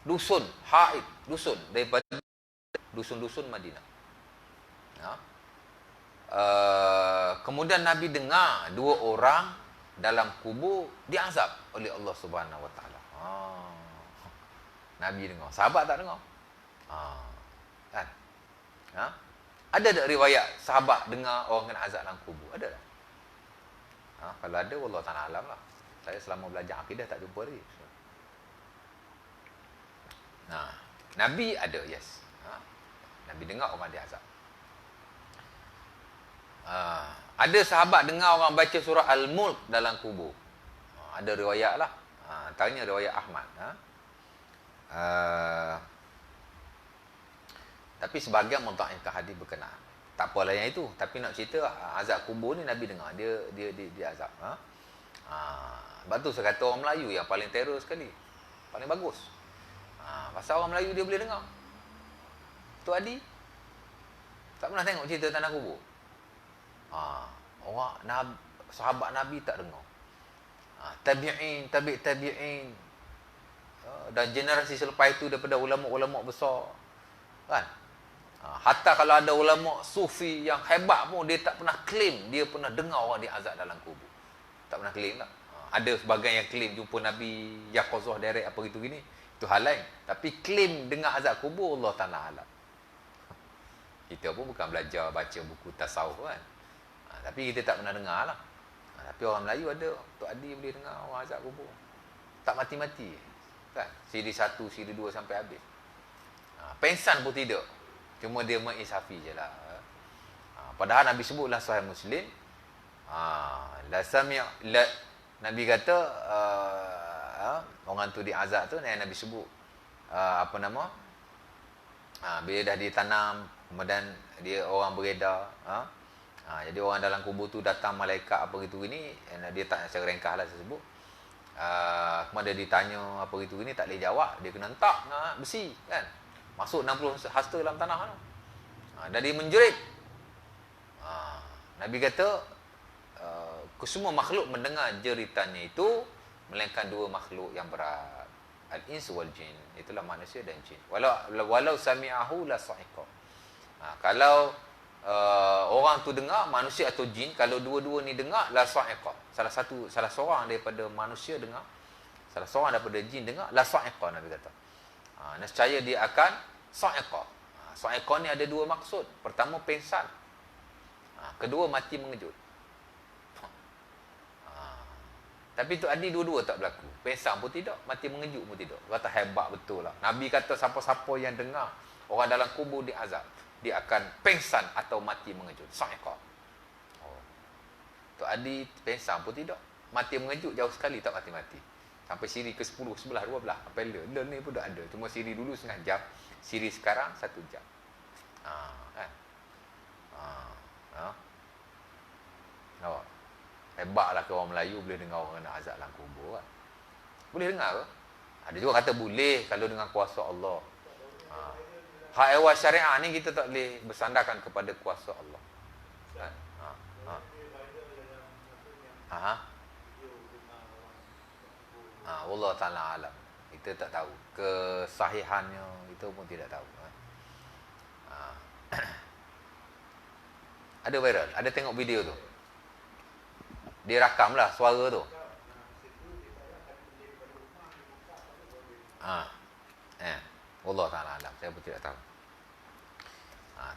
dusun haid, dusun daripada dusun-dusun Madinah. Ha? Kemudian Nabi dengar 2 orang dalam kubur diazab oleh Allah Subhanahu Wa Taala. Nabi dengar, sahabat tak dengar. Kan? Ha? Ada tak riwayat sahabat dengar orang kena azab dalam kubur? Ada tak? Kalau ada, Allah Ta'ala alam lah. Saya selama belajar akidah tak jumpa dia. Nabi ada, yes. Nabi dengar orang diazab. Ada sahabat dengar orang baca surah Al-Mulk dalam kubur. Ada riwayat lah. Antaranya riwayat Ahmad. Tapi sebahagian mentaifkan hadis berkenaan. Tak apalah yang itu. Tapi nak cerita azab kubur ni Nabi dengar. Dia azab. Sebab tu saya kata orang Melayu yang paling terror sekali. Paling bagus. Pasal orang Melayu dia boleh dengar. Tu Adi tak pernah tengok cerita tanah kubur. Orang sahabat Nabi tak dengar. Tabi'in, tabi'in. Dan generasi selepas itu daripada ulama-ulama besar. Kan? Hatta kalau ada ulama sufi yang hebat pun dia tak pernah claim dia pernah dengar orang diazab dalam kubur. Tak pernah claim lah. Ada sebagian yang claim jumpa Nabi Yaqazah direct apa gitu gini. Itu hal lain. Tapi claim dengar azab kubur Allah Ta'ala alam. Kita pun bukan belajar baca buku tasawuf kan. Tapi kita tak pernah dengar lah. Tapi orang Melayu ada. Tok Adi boleh dengar orang azab kubur. Tak mati-mati. Kan? Siri 1, siri 2 sampai habis. Pensan pun tidak. Cuma dia mengisafi je lah. Padahal Nabi sebutlah Sahih Muslim. Nabi kata orang tu diazab tu, Nabi sebut bila dah ditanam, kemudian dia orang beredar. Jadi orang dalam kubur tu datang malaikat apa gitu gini, dia tak secara ringkas lah saya sebut. Kemudian dia ditanya apa gitu gini, tak boleh jawab, dia kena hentak besi kan. Masuk 60 hasta dalam tanah tu. Dan dia menjerit. Nabi kata kesemua makhluk mendengar jeritannya itu melainkan 2 makhluk yang berat, al-ins wal jin. Itulah manusia dan jin. Walau sami'ahu la sa'iqa. Kalau orang tu dengar, manusia atau jin, kalau dua-dua ni dengar, la sa'iqa. Salah seorang daripada manusia dengar, salah seorang daripada jin dengar, la sa'iqa Nabi kata. Nescaya dia akan sa'iqa. Sa'iqa ni ada 2 maksud. Pertama pengsan. Kedua mati mengejut. Tapi tu Adi dua-dua tak berlaku. Pengsan pun tidak, mati mengejut pun tidak. Kata hebat betul lah. Nabi kata siapa-siapa yang dengar orang dalam kubur diazab, dia akan pengsan atau mati mengejut. Sa'iqa. Tu Adi pengsan pun tidak, mati mengejut jauh sekali tak mati-mati. Sampai siri ke-10, 11, 12. Apa dia ni pun tak ada. Cuma siri dulu setengah jam, siri sekarang 1 jam. Kan? Nampak? Hebatlah ke orang Melayu boleh dengar orang nak azab dalam kubur kan? Boleh dengar ke? Ada juga kata boleh kalau dengan kuasa Allah. Hak ehwal syariah ni kita tak boleh bersandarkan kepada kuasa Allah. Kan? Allah Ta'ala alam. Kita tak tahu kesahihannya, itu pun tidak tahu. Ada viral, ada tengok video tu. Dia rakam lah suara tu. Allah Ta'ala alam. Saya pun tidak tahu.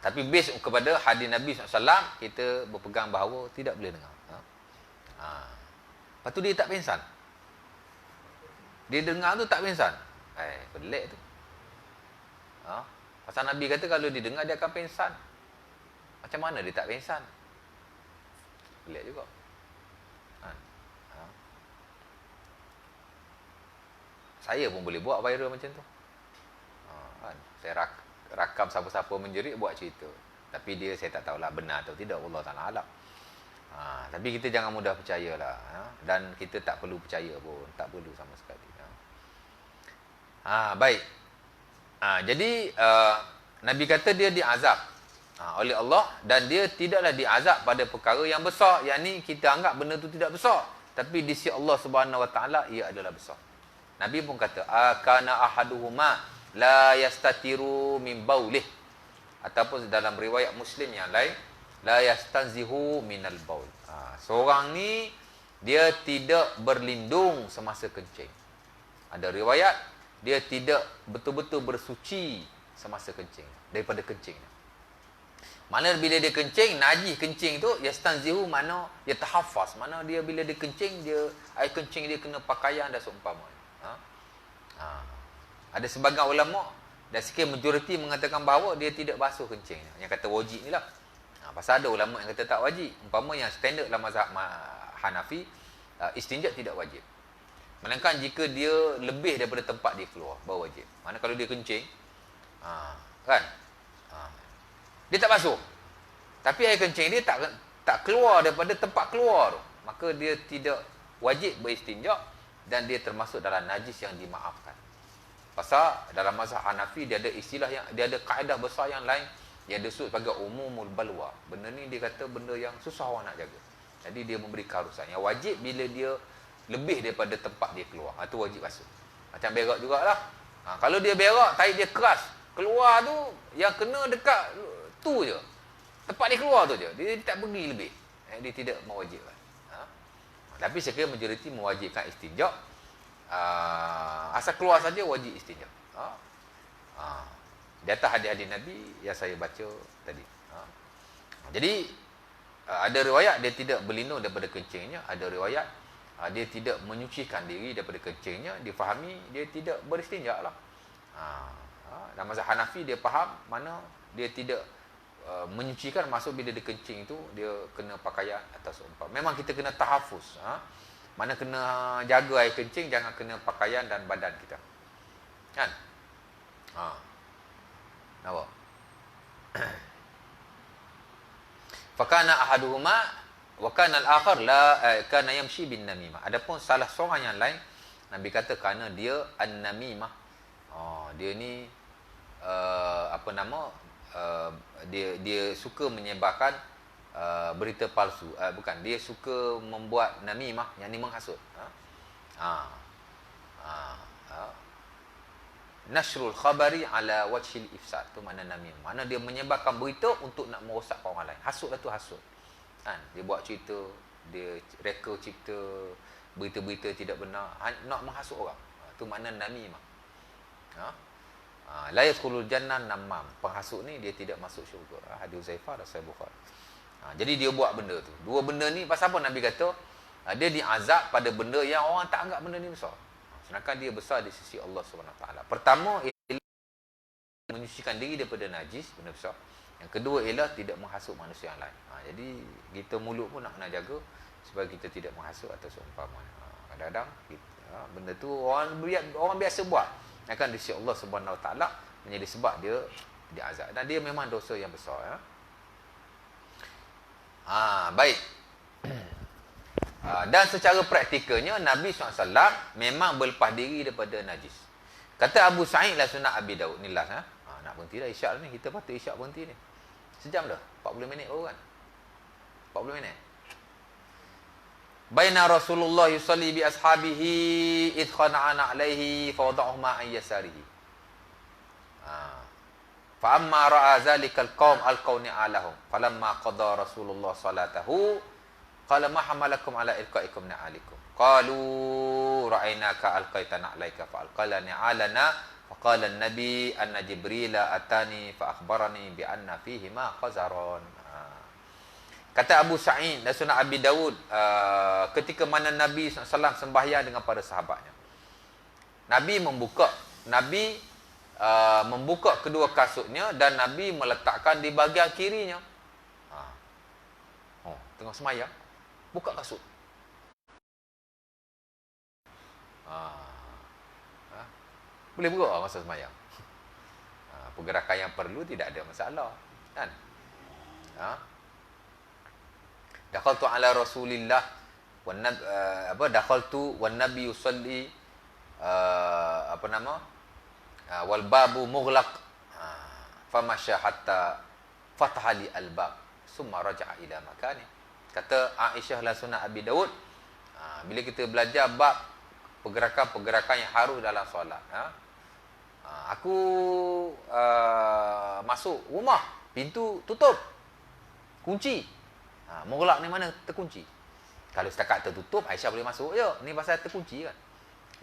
Tapi base kepada hadis Nabi SAW, kita berpegang bahawa tidak boleh dengar. Lepas tu dia tak pengsan. Dia dengar tu tak pengsan. Pelik tu. Pasal Nabi kata kalau dia dengar dia akan pengsan. Macam mana dia tak pengsan? Pelik juga. Saya pun boleh buat viral macam tu. Saya rakam siapa-siapa menjerit buat cerita. Tapi dia saya tak tahulah benar atau tidak, Allah Ta'ala alam. Tapi kita jangan mudah percayalah. Dan kita tak perlu percaya pun. Tak perlu sama sekali. Baik. Jadi Nabi kata dia diazab oleh Allah, dan dia tidaklah diazab pada perkara yang besar. Yang ni kita anggap benda tu tidak besar, tapi di sisi Allah Subhanahu Wa Taala ia adalah besar. Nabi pun kata, akana ahaduhuma la yastatiru min baulih. ataupun dalam riwayat Muslim yang lain, la yastanzihu minal baul. Seorang ni dia tidak berlindung semasa kencing. Ada riwayat dia tidak betul-betul bersuci semasa kencing, daripada kencing. Mana bila dia kencing, najis kencing tu, yastanzihu mana yatahaffaz, mana dia bila dia kencing, dia air kencing dia kena pakaian dan seumpamanya. Ada sebagian ulama dan sikit majoriti mengatakan bahawa dia tidak basuh kencingnya. Yang kata wajib ni lah. Pasal ada ulama yang kata tak wajib. Umpama yang standard dalam mazhab Hanafi, istinja tidak wajib. Melainkan jika dia lebih daripada tempat dia keluar, baru wajib. Mana kalau dia kencing, kan? Dia tak basuh. Tapi air kencing dia tak keluar daripada tempat keluar tu. Maka dia tidak wajib beristinja dan dia termasuk dalam najis yang dimaafkan. Pasal dalam mazhab Hanafi dia ada istilah yang dia ada kaedah besar yang lain yang disebut sebagai umumul balwa. Benda ni dia kata benda yang susah orang nak jaga. Jadi dia memberi keharusan. Yang wajib bila dia lebih daripada tempat dia keluar. Itu wajib basuh. Macam berak jugalah. Kalau dia berak, tahi dia keras, keluar tu yang kena dekat tu je. Tempat dia keluar tu je. Dia tak pergi lebih. Dia tidak mewajibkan. Tapi saya kira majoriti mewajibkan istinja. Asal keluar saja wajib istinja. Di atas hadis-hadis Nabi yang saya baca tadi. Jadi ada riwayat dia tidak berlindung daripada kencingnya, ada riwayat dia tidak menyucikan diri daripada kencingnya. Difahami dia tidak beristinja lah. Dalam mazhab Hanafi dia faham mana dia tidak menyucikan, masuk bila dia kencing tu dia kena pakaian atau seumpama. Memang kita kena tahafuz. Mana kena jaga air kencing, jangan kena pakaian dan badan kita. Kan? Nampak? Fakana ahaduhuma wa kana al-akhar la kana yamshi bin namimah. Adapun salah seorang yang lain, Nabi kata kerana dia an-namimah. Dia ni dia suka menyebarkan berita palsu. Bukan, dia suka membuat namimah, yang ni menghasut. Nashrul khabari ala wajhil ifsad, tu makna namimah. Mana dia menyebarkan berita untuk nak merosakkan orang lain. Hasut lah tu, hasut. Kan? Dia buat cerita, dia reka cipta berita-berita tidak benar, nak menghasut orang. Tu makna namimah. La yadkhulul jannah namam. Penghasut ni dia tidak masuk syurga. Hadis Huzaifah dan Sahih Bukhari. Jadi dia buat benda tu. Dua benda ni pasal apa Nabi kata? Dia diazab pada benda yang orang tak anggap benda ni besar. Sedangkan dia besar di sisi Allah SWT. Pertama ialah menyucikan diri daripada najis, benda besar. Yang kedua ialah tidak menghasut manusia yang lain. Jadi kita mulut pun nak kena jaga supaya kita tidak menghasut atau seumpamanya. Kadang-kadang benda tu orang biasa buat, akan di sisi Allah Subhanahu Wa Taala menjadi sebab dia diazab, dan dia memang dosa yang besar. Baik. Dan secara praktikalnya Nabi SAW memang berlepas diri daripada najis. Kata Abu Sa'id lah sunat Abi Daud ni last. Nak berhenti dah isyak ni. Kita patut isyak berhenti ni. Sejam dah. 40 minit baru kan. 40 minit. Baina Rasulullah yusalli bi ashabihi idh khana'ana alaihi fawada'uhuma an yasarihi. Fa amma ra'a zalikal qaum alqawni alahum falamma qada Rasulullah salatahu qala ma hamalakum ala ilqaikum na'alikum qalu ra'ainaka alqaita na'alaika fa alqala ni'alana fa qala an-nabi anna jibrila atani fa akhbarani bi anna fihi ma qazaran. Kata Abu Sa'id dan Sunan Abi Dawud, ketika mana Nabi SAW sembahyang dengan para sahabatnya, Nabi membuka kedua kasutnya dan Nabi meletakkan di bahagian kirinya. Tengah sembahyang, buka kasut. Boleh buka masa sembahyang. Pergerakan yang perlu tidak ada masalah, kan? Dakhaltu ala Rasulillah dakhaltu wan nabi yusalli wal babu mughlaq famasha hatta fataha li al bab summa raja'a ila makani. Kata Aisyah la Sunan Abi Daud, bila kita belajar bab pergerakan-pergerakan yang harus dalam solat, Aku masuk rumah, pintu tutup, kunci. Mengelak ni mana terkunci. Kalau setakat tertutup, Aisyah boleh masuk je. Ni pasal terkunci kan.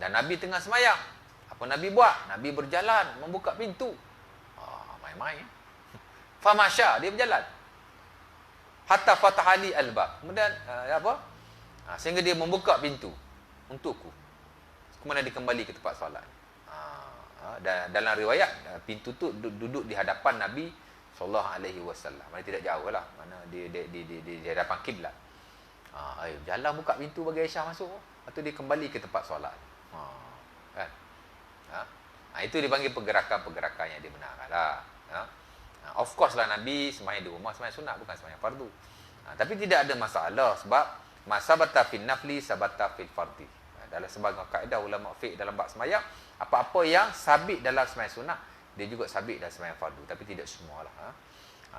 Dan Nabi tengah semayang. Apa Nabi buat? Nabi berjalan, membuka pintu. Main-main. Famasya, dia berjalan. Hatta fatahali al-bab. Kemudian, sehingga dia membuka pintu untukku. Kemudian dia kembali ke tempat solat. Dan dalam riwayat, pintu tu duduk di hadapan Nabi SAW. Mana tidak jauh lah. Mana di hadapan kiblat. Jalan buka pintu bagi Aisyah masuk. Lepas tu dia kembali ke tempat solat. Kan? Itu dipanggil pergerakan-pergerakan yang dibenarkan lah. Of course lah Nabi semayang di rumah, semayang sunat, bukan semayang fardu. Tapi tidak ada masalah sebab masabata fil nafli sabata fil fardi. Dalam sebagai kaedah ulama fiqh dalam bab semayang, apa-apa yang sabit dalam semayang sunat, dia juga sabit dalam semayang fardu, tapi tidak semualah.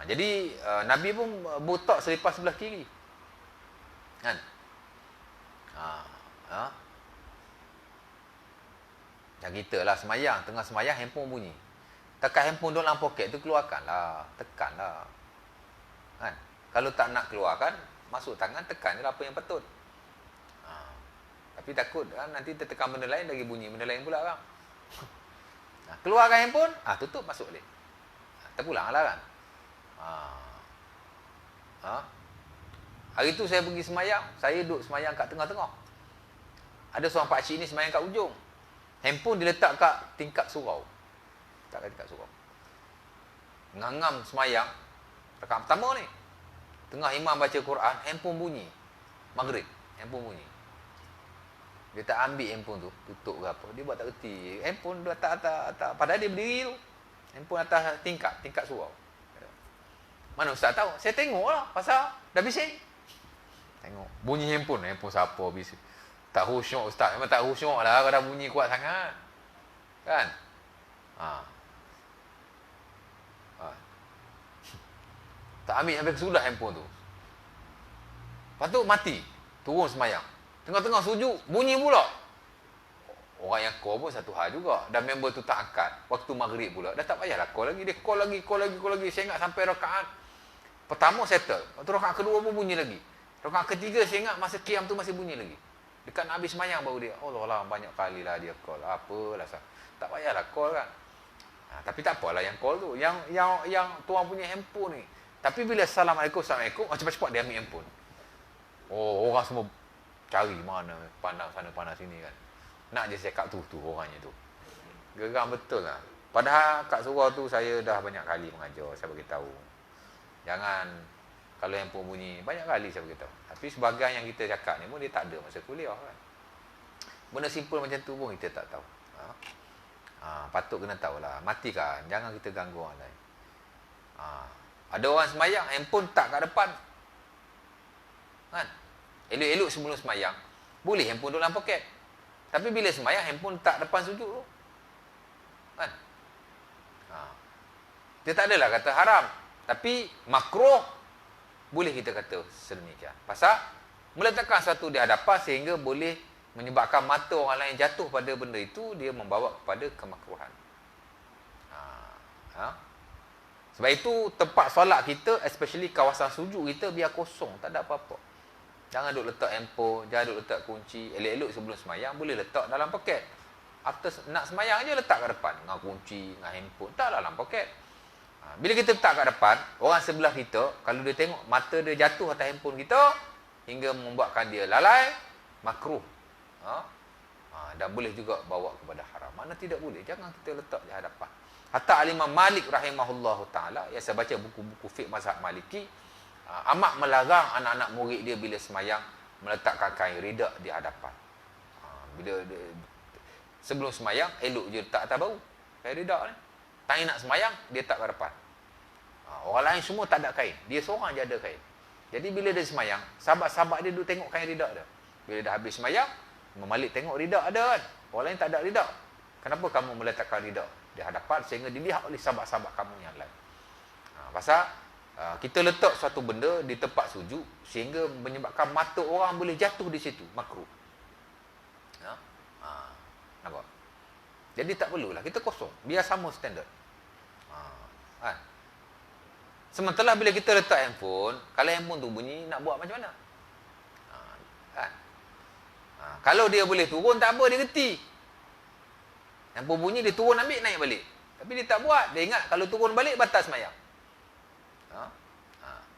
Jadi Nabi pun botak selipar sebelah kiri. Kan? Macam kita lah semayang, tengah semayang handphone bunyi. Tekan handphone dalam poket tu, keluarkanlah, tekanlah. Kan? Kalau tak nak keluarkan, masuk tangan, tekan je lah apa yang patut. Tapi takut kan, nanti tertekan benda lain, lagi bunyi benda lain pula kan. Keluarkan handphone, tutup, masuk balik. Terpulang lah kan. Hari tu saya pergi semayang, saya duduk semayang kat tengah-tengah. Ada seorang pakcik ni semayang kat ujung. Handphone diletak kat tingkap surau. Tak kat tingkap surau. Ngangam semayang, rakaat pertama ni. Tengah imam baca Quran, handphone bunyi. Maghrib, handphone bunyi. Dia tak ambil handphone tu, tutup ke apa. Dia buat tak reti. Handphone dia atas. Padahal dia berdiri tu. Handphone atas tingkap surau. Mana ustaz tahu? Saya tengok lah, pasal dah bising. Tengok. Bunyi handphone siapa bising. Tak khusyuk ustaz. Memang tak khusyuk lah kalau dah bunyi kuat sangat. Kan? Tak ambil sampai kesudah handphone tu. Lepas tu mati. Turun semayang. Tengah-tengah sujud, bunyi pula. Orang yang call pun satu hal juga. Dan member tu tak angkat. Waktu maghrib pula. Dah tak payahlah call lagi. Dia call lagi. Saya ingat sampai rakaat pertama settle. Lepas tu rakaat kedua pun bunyi lagi. Rakaat ketiga saya ingat masa qiyam tu masih bunyi lagi. Dekat nak habis semayang baru dia. Allah lah, banyak kali lah dia call. Apalah sah. Tak payahlah call kan. Tapi tak apalah yang call tu. Yang tuan punya handphone ni. Tapi bila Assalamualaikum, cepat-cepat dia ambil handphone. Orang semua cari mana, pandang sana, pandang sini kan. Nak je cakap tu orangnya tu. Geram betul lah. Padahal kat surau tu saya dah banyak kali mengajar, saya beritahu. Jangan, kalau handphone bunyi, banyak kali saya beritahu. Tapi sebagian yang kita cakap ni pun dia tak ada masa kuliah kan. Benda simple macam tu pun kita tak tahu. Patut kena tahulah. Matikan, jangan kita ganggu orang lain. Ada orang semayang, handphone tak kat depan. Kan? Elok-elok sebelum semayang, boleh handphone duduk dalam poket. Tapi bila semayang, handphone tak depan sujud tu. Kan? Dia tak adalah kata haram. Tapi makruh, boleh kita kata sedemikian. Pasal meletakkan satu di hadapan sehingga boleh menyebabkan mata orang lain jatuh pada benda itu, dia membawa kepada kemakruhan. Sebab itu tempat solat kita, especially kawasan sujud kita, biar kosong, tak ada apa-apa. Jangan duk letak handphone, jangan duk letak kunci. Elok-elok sebelum semayang boleh letak dalam poket. After nak semayang je letak kat depan dengan kunci, dengan handphone, tak dalam poket. Bila kita letak kat depan, orang sebelah kita, kalau dia tengok mata dia jatuh atas handphone kita hingga membuatkan dia lalai, makruh. Dan boleh juga bawa kepada haram. Mana tidak boleh, jangan kita letak di hadapan. Hatta Al-Imam Malik rahimahullahu ta'ala, yang saya baca buku-buku fiqh mazhab Maliki, amat melarang anak-anak murid dia bila semayang meletakkan kain rida di hadapan. Bila dia, sebelum semayang, elok je letak atas bahu kain rida ni. Time nak semayang, dia tak ke depan. Orang lain semua tak ada kain, dia seorang je ada kain. Jadi bila dia semayang, sahabat-sahabat dia duduk tengok kain rida dia. Bila dah habis semayang, Malik tengok rida ada kan, orang lain tak ada rida. Kenapa kamu meletakkan rida di hadapan sehingga dilihat oleh sahabat-sahabat kamu yang lain? Pasal kita letak suatu benda di tempat sujud sehingga menyebabkan mata orang boleh jatuh di situ, makruh. Nampak? Jadi tak perlulah kita kosong, biar sama standard. Kan? Sementara bila kita letak handphone, kalau handphone tu bunyi, nak buat macam mana? Kan? Kalau dia boleh turun, tak apa, dia reti. Handphone bunyi, dia turun ambil, naik balik. Tapi dia tak buat, dia ingat kalau turun balik, batas sembahyang.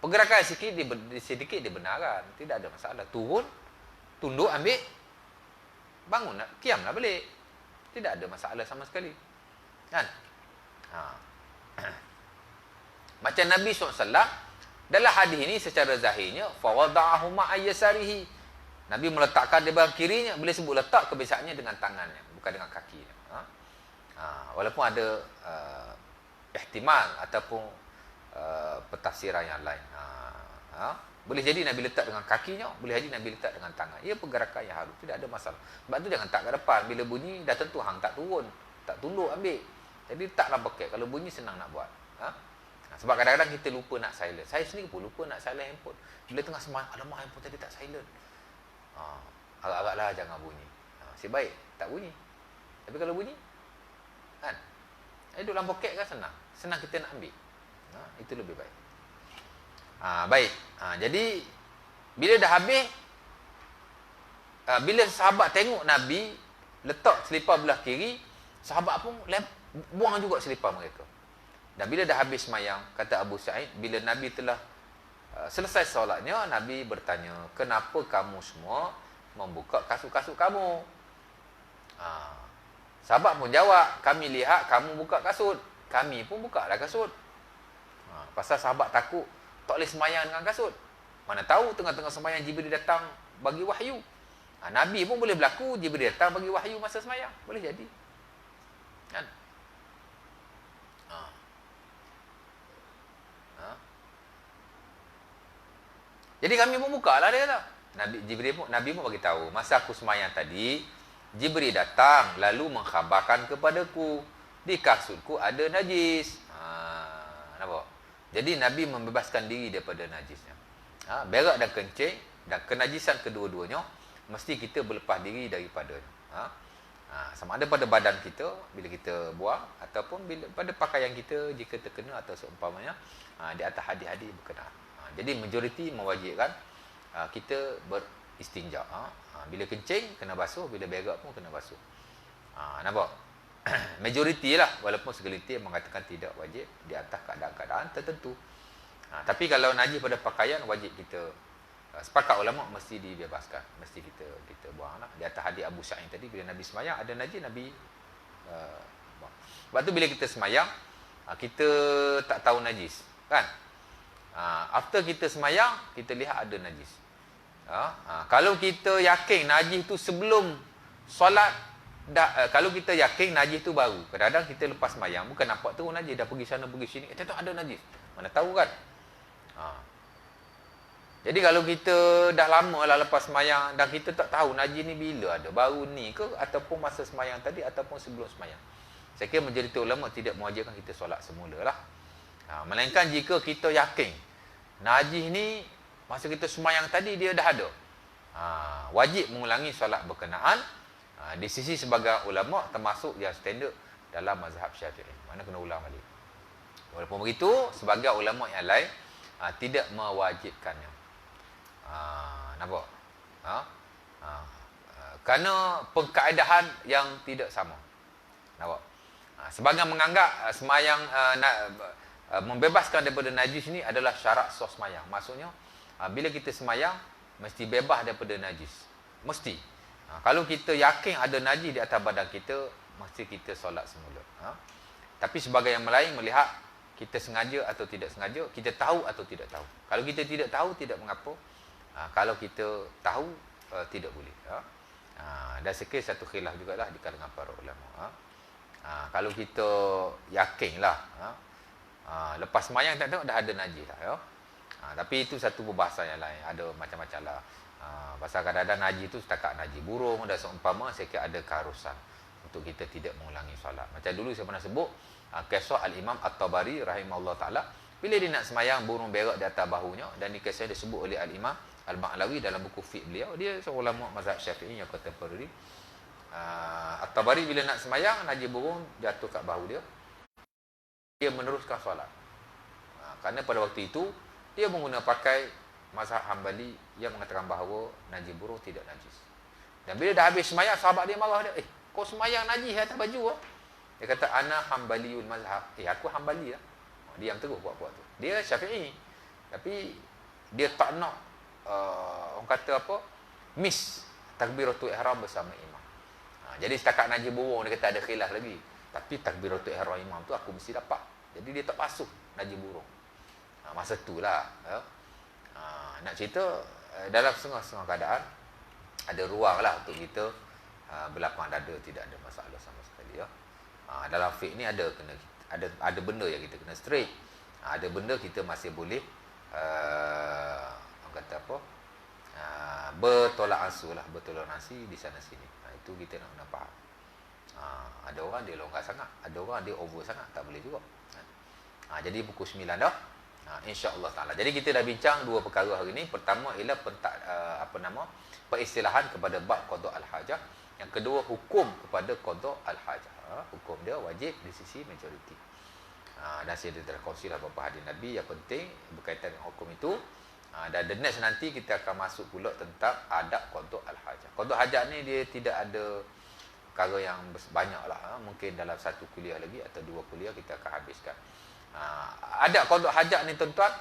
Pergerakan sedikit dia benarkan, tidak ada masalah. Turun, tunduk, ambil, bangun, kiamlah balik. Tidak ada masalah sama sekali. Kan? Macam Nabi SAW, dalam hadis ini secara zahirnya, fawada'ahu ma'ayyasarihi. Nabi meletakkan di belakang kirinya. Bila sebut letak, kebiasaannya dengan tangannya, bukan dengan kakinya. Walaupun ada ihtimal ataupun pentafsiran yang lain. Boleh jadi Nabi letak dengan kakinya, boleh jadi Nabi letak dengan tangan. Ia pergerakan yang halus, tidak ada masalah. Sebab tu jangan tak ke depan. Bila bunyi, dah tentu hang tak turun, tak tunduk ambil. Jadi taklah beket. Kalau bunyi senang nak buat. Sebab kadang-kadang kita lupa nak silent. Saya sendiri pun lupa nak silent handphone. Bila tengah semayang, alamak handphone tadi tak silent. Agak-agaklah jangan bunyi. Asyik baik, tak bunyi. Tapi kalau bunyi, kan? Duduk dalam poket kan senang. Senang kita nak ambil. Itu lebih baik. Baik. Jadi, bila dah habis, bila sahabat tengok Nabi letak selipar belah kiri, sahabat pun buang juga selipar mereka. Dan bila dah habis semayang, kata Abu Sa'id, bila Nabi telah selesai solatnya, Nabi bertanya, kenapa kamu semua membuka kasut-kasut kamu? Sahabat pun jawab, kami lihat kamu buka kasut. Kami pun buka lah kasut. Pasal sahabat takut, tak boleh semayang dengan kasut. Mana tahu tengah-tengah semayang Jibril datang bagi wahyu. Nabi pun boleh berlaku, Jibril datang bagi wahyu masa semayang. Boleh jadi. Kan? Jadi kami pun buka lah, dia kata. Nabi pun bagi tahu, masa aku semayang tadi, Jibril datang lalu mengkhabarkan kepadaku, di kasutku ada najis. Nampak? Jadi Nabi membebaskan diri daripada najisnya. Berak dan kencing dan kenajisan kedua-duanya mesti kita berlepas diri daripadanya. Sama ada pada badan kita bila kita buang ataupun bila pada pakaian kita jika terkena atau seumpamanya di atas hadis-hadis berkenaan. Jadi majoriti mewajibkan kita beristinja. Bila kencing kena basuh, bila berak pun kena basuh. Nampak? Majoriti lah, walaupun segelintir mengatakan tidak wajib di atas keadaan-keadaan tertentu. Tapi kalau najis pada pakaian wajib kita sepakat ulama mesti dibebaskan, mesti kita buang lah. Di atas hadis Abu Sa'id tadi, bila Nabi semayang ada najis, Nabi buang. Sebab tu bila kita semayang kita tak tahu najis, kan? After kita semayang kita lihat ada najis. Kalau kita yakin najis tu sebelum solat, kalau kita yakin najis tu baru, kadang-kadang kita lepas semayang bukan nampak terus najis, dah pergi sana pergi sini, tu ada najis, mana tahu kan? Jadi kalau kita dah lama lah lepas semayang dan kita tak tahu najis ni bila ada, baru ni ke ataupun masa semayang tadi ataupun sebelum semayang, saya kira majoriti ulama tidak mewajibkan kita solat semula lah. Melainkan jika kita yakin najis ni masa kita semayang tadi dia dah ada, wajib mengulangi solat berkenaan. Di sisi sebagai ulama termasuk yang standard dalam mazhab Syafi'i, mana kena ulang balik. Walaupun begitu sebagai ulama yang lain tidak mewajibkannya. Nampak? Kerana pengkaedahan yang tidak sama. Nampak? Sebagian menganggap semayang membebaskan daripada najis ini adalah syarat sah semayang. Maksudnya bila kita semayang mesti bebas daripada najis. Mesti. Kalau kita yakin ada najis di atas badan kita, mesti kita solat semula. Tapi sebagai yang lain melihat kita sengaja atau tidak sengaja, kita tahu atau tidak tahu. Kalau kita tidak tahu, tidak mengapa. Kalau kita tahu, tidak boleh. Dan sekiranya satu khilaf jugalah di kalangan para ulama. Kalau kita yakinlah, lepas semayang tak tahu dah ada najis lah. Tapi itu satu perbahasan yang lain, ada macam-macam lah. Pasal kadang-kadang najis itu setakat najis burung dan seumpama, saya kira ada keharusan untuk kita tidak mengulangi solat. Macam dulu saya pernah sebut kisah Al-Imam At-Tabari rahimahullah ta'ala, bila dia nak semayang burung berak di atas bahunya, dan ini kisah disebut oleh Al-Imam Al-Ba'lawi dalam buku fiqh beliau. Dia seorang ulama mazhab Syafi'i yang contemporary. At-Tabari bila nak semayang, najis burung jatuh kat bahu dia. Dia meneruskan solat. Kerana pada waktu itu, dia menggunakan pakai mazhab Hambali yang mengatakan bahawa najis burung tidak najis. Dan bila dah habis semayang, sahabat dia marah dia. Kau semayang najis atas baju lah. Dia kata, ana Hambaliul mazhab. Aku Hambali lah. Diam terus buat-buat tu. Dia Syafi'i. Tapi, dia tak nak, orang kata apa, miss takbiratul ihram bersama imam. Jadi setakat najis burung dia kata ada khilaf lagi. Tapi takbiratul ihram imam tu aku mesti dapat. Jadi dia tak basuh najis burung. Masa itulah nak cerita dalam setengah-setengah keadaan ada ruang lah untuk kita berlapang dada, tidak ada masalah sama sekali ya. Dalam fiqh ni ada benda yang kita kena straight. Ada benda kita masih boleh orang kata apa? Bertolak ansur lah, bertoleransi di sana sini. Itu kita nak faham. Ada orang dia longgar sangat, ada orang dia over sangat, tak boleh juga. Jadi pukul 9 dah. InsyaAllah ta'ala. Jadi kita dah bincang dua perkara hari ni. Pertama ialah peristilahan kepada bab qada al-hajah. Yang kedua, hukum kepada qada al-hajah. Hukum dia wajib di sisi majoriti. Dan saya dah terkongsilah beberapa hadis Nabi yang penting berkaitan dengan hukum itu. Dan the next nanti kita akan masuk pula tentang adab qada al-hajah. Qada hajat ni dia tidak ada perkara yang banyak lah. Mungkin dalam satu kuliah lagi atau dua kuliah kita akan habiskan. Adab qada hajat ni tuan-tuan,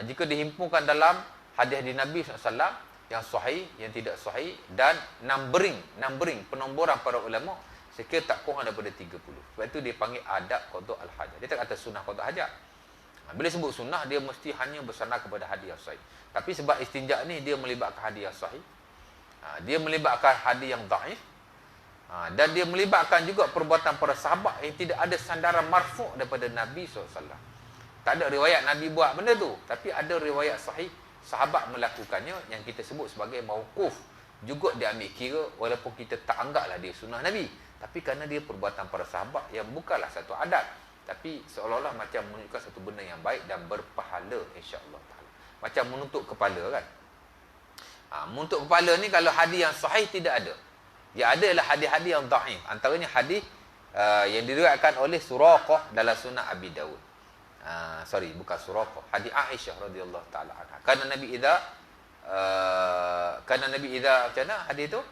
jika dihimpunkan dalam hadis di Nabi SAW yang sahih, yang tidak sahih, dan numbering penomboran para ulama, saya kira tak kurang daripada 30. Sebab itu dia panggil adab qada al-hajat. Dia tak kata sunnah qada hajat. Bila sebut sunnah, dia mesti hanya bersandar kepada hadis yang sahih. Tapi sebab istinja ni dia melibatkan hadis yang sahih, dia melibatkan hadis yang dhaif, dan dia melibatkan juga perbuatan para sahabat yang tidak ada sandaran marfu' daripada Nabi SAW. Tak ada riwayat Nabi buat benda tu, tapi ada riwayat sahih sahabat melakukannya yang kita sebut sebagai mauquf. Juga diambil kira walaupun kita tak anggaplah dia sunnah Nabi, tapi kerana dia perbuatan para sahabat yang bukanlah satu adat, tapi seolah-olah macam menunjukkan satu benda yang baik dan berpahala insya-Allah taala. Macam menutup kepala kan. Menutup kepala ni kalau hadis yang sahih tidak ada. Yang ada adalah hadis-hadis yang dhaif. Antaranya hadis yang diriwayatkan oleh Suraqah dalam Sunan Abi Dawud. Bukan Suraqah. Hadis Aisyah radhiyallahu taala anha. Karena Nabi idza macam mana hadis tu?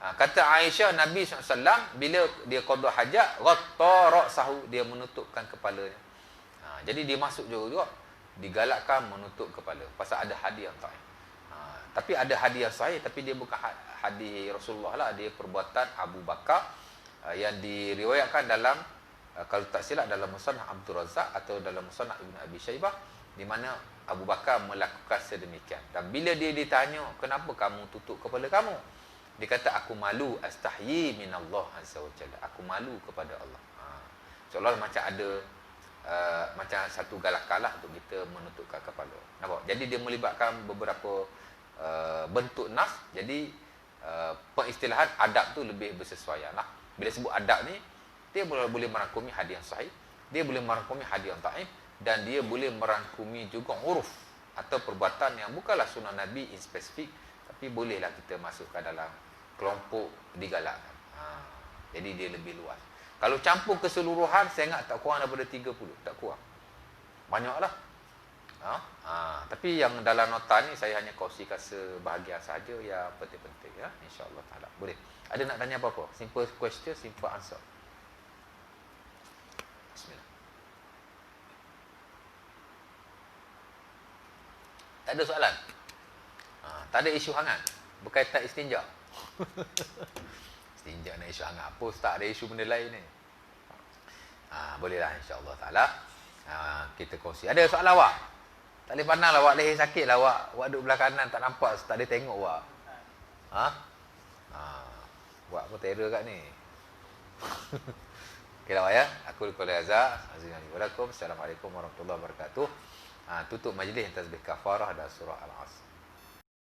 Kata Aisyah, Nabi SAW bila dia qada hajat, ghatta ra'sahu, dia menutupkan kepalanya. Jadi dia masuk juga digalakkan menutup kepala. Pasal ada hadis yang dhaif. Tapi ada hadis yang sahih, tapi dia bukan hadis Rasulullah lah, dia perbuatan Abu Bakar yang diriwayatkan dalam kalau tak silap dalam Musannaf Abdul Razak atau dalam Musannaf Ibn Abi Shaybah, di mana Abu Bakar melakukan sedemikian. Dan bila dia ditanya, kenapa kamu tutup kepala kamu? Dia kata, aku malu, astahyi minallah azza wa jalla. Aku malu kepada Allah. Seolah macam ada macam satu galakan lah untuk kita menutupkan kepala. Nampak? Jadi dia melibatkan beberapa bentuk nas. Jadi pengistilahan adab tu lebih bersesuaian lah. Bila sebut adab ni, dia boleh merangkumi hadis yang sahih, dia boleh merangkumi hadis yang dhaif, dan dia boleh merangkumi juga uruf atau perbuatan yang bukanlah sunnah Nabi in spesifik, tapi bolehlah kita masukkan dalam kelompok digalakkan. Jadi dia lebih luas. Kalau campur keseluruhan, saya ingat tak kurang daripada 30, tak kurang. Banyaklah. Tapi yang dalam nota ni saya hanya kongsikan sebahagian saja yang penting-penting ya, insya-Allah taala. Boleh. Ada nak tanya apa-apa? Simple question, simple answer. Bismillah. Tak ada soalan? Tak ada isu hangat berkaitan istinja. Istinja nak isu hangat apa? Tak ada isu benda lain ni. Bolehlah insya-Allah taala. Kita kongsi. Ada soalan awak? Tak boleh pandang lah, awak leher sakit lah, awak duduk belah kanan, tak nampak, tak ada tengok awak. Buat apa terror kat ni? Okay lah awak ya. Aku Qul Azza, Assalamualaikum warahmatullahi wabarakatuh. Tutup majlis tasbih kafarah dan surah Al-Asr.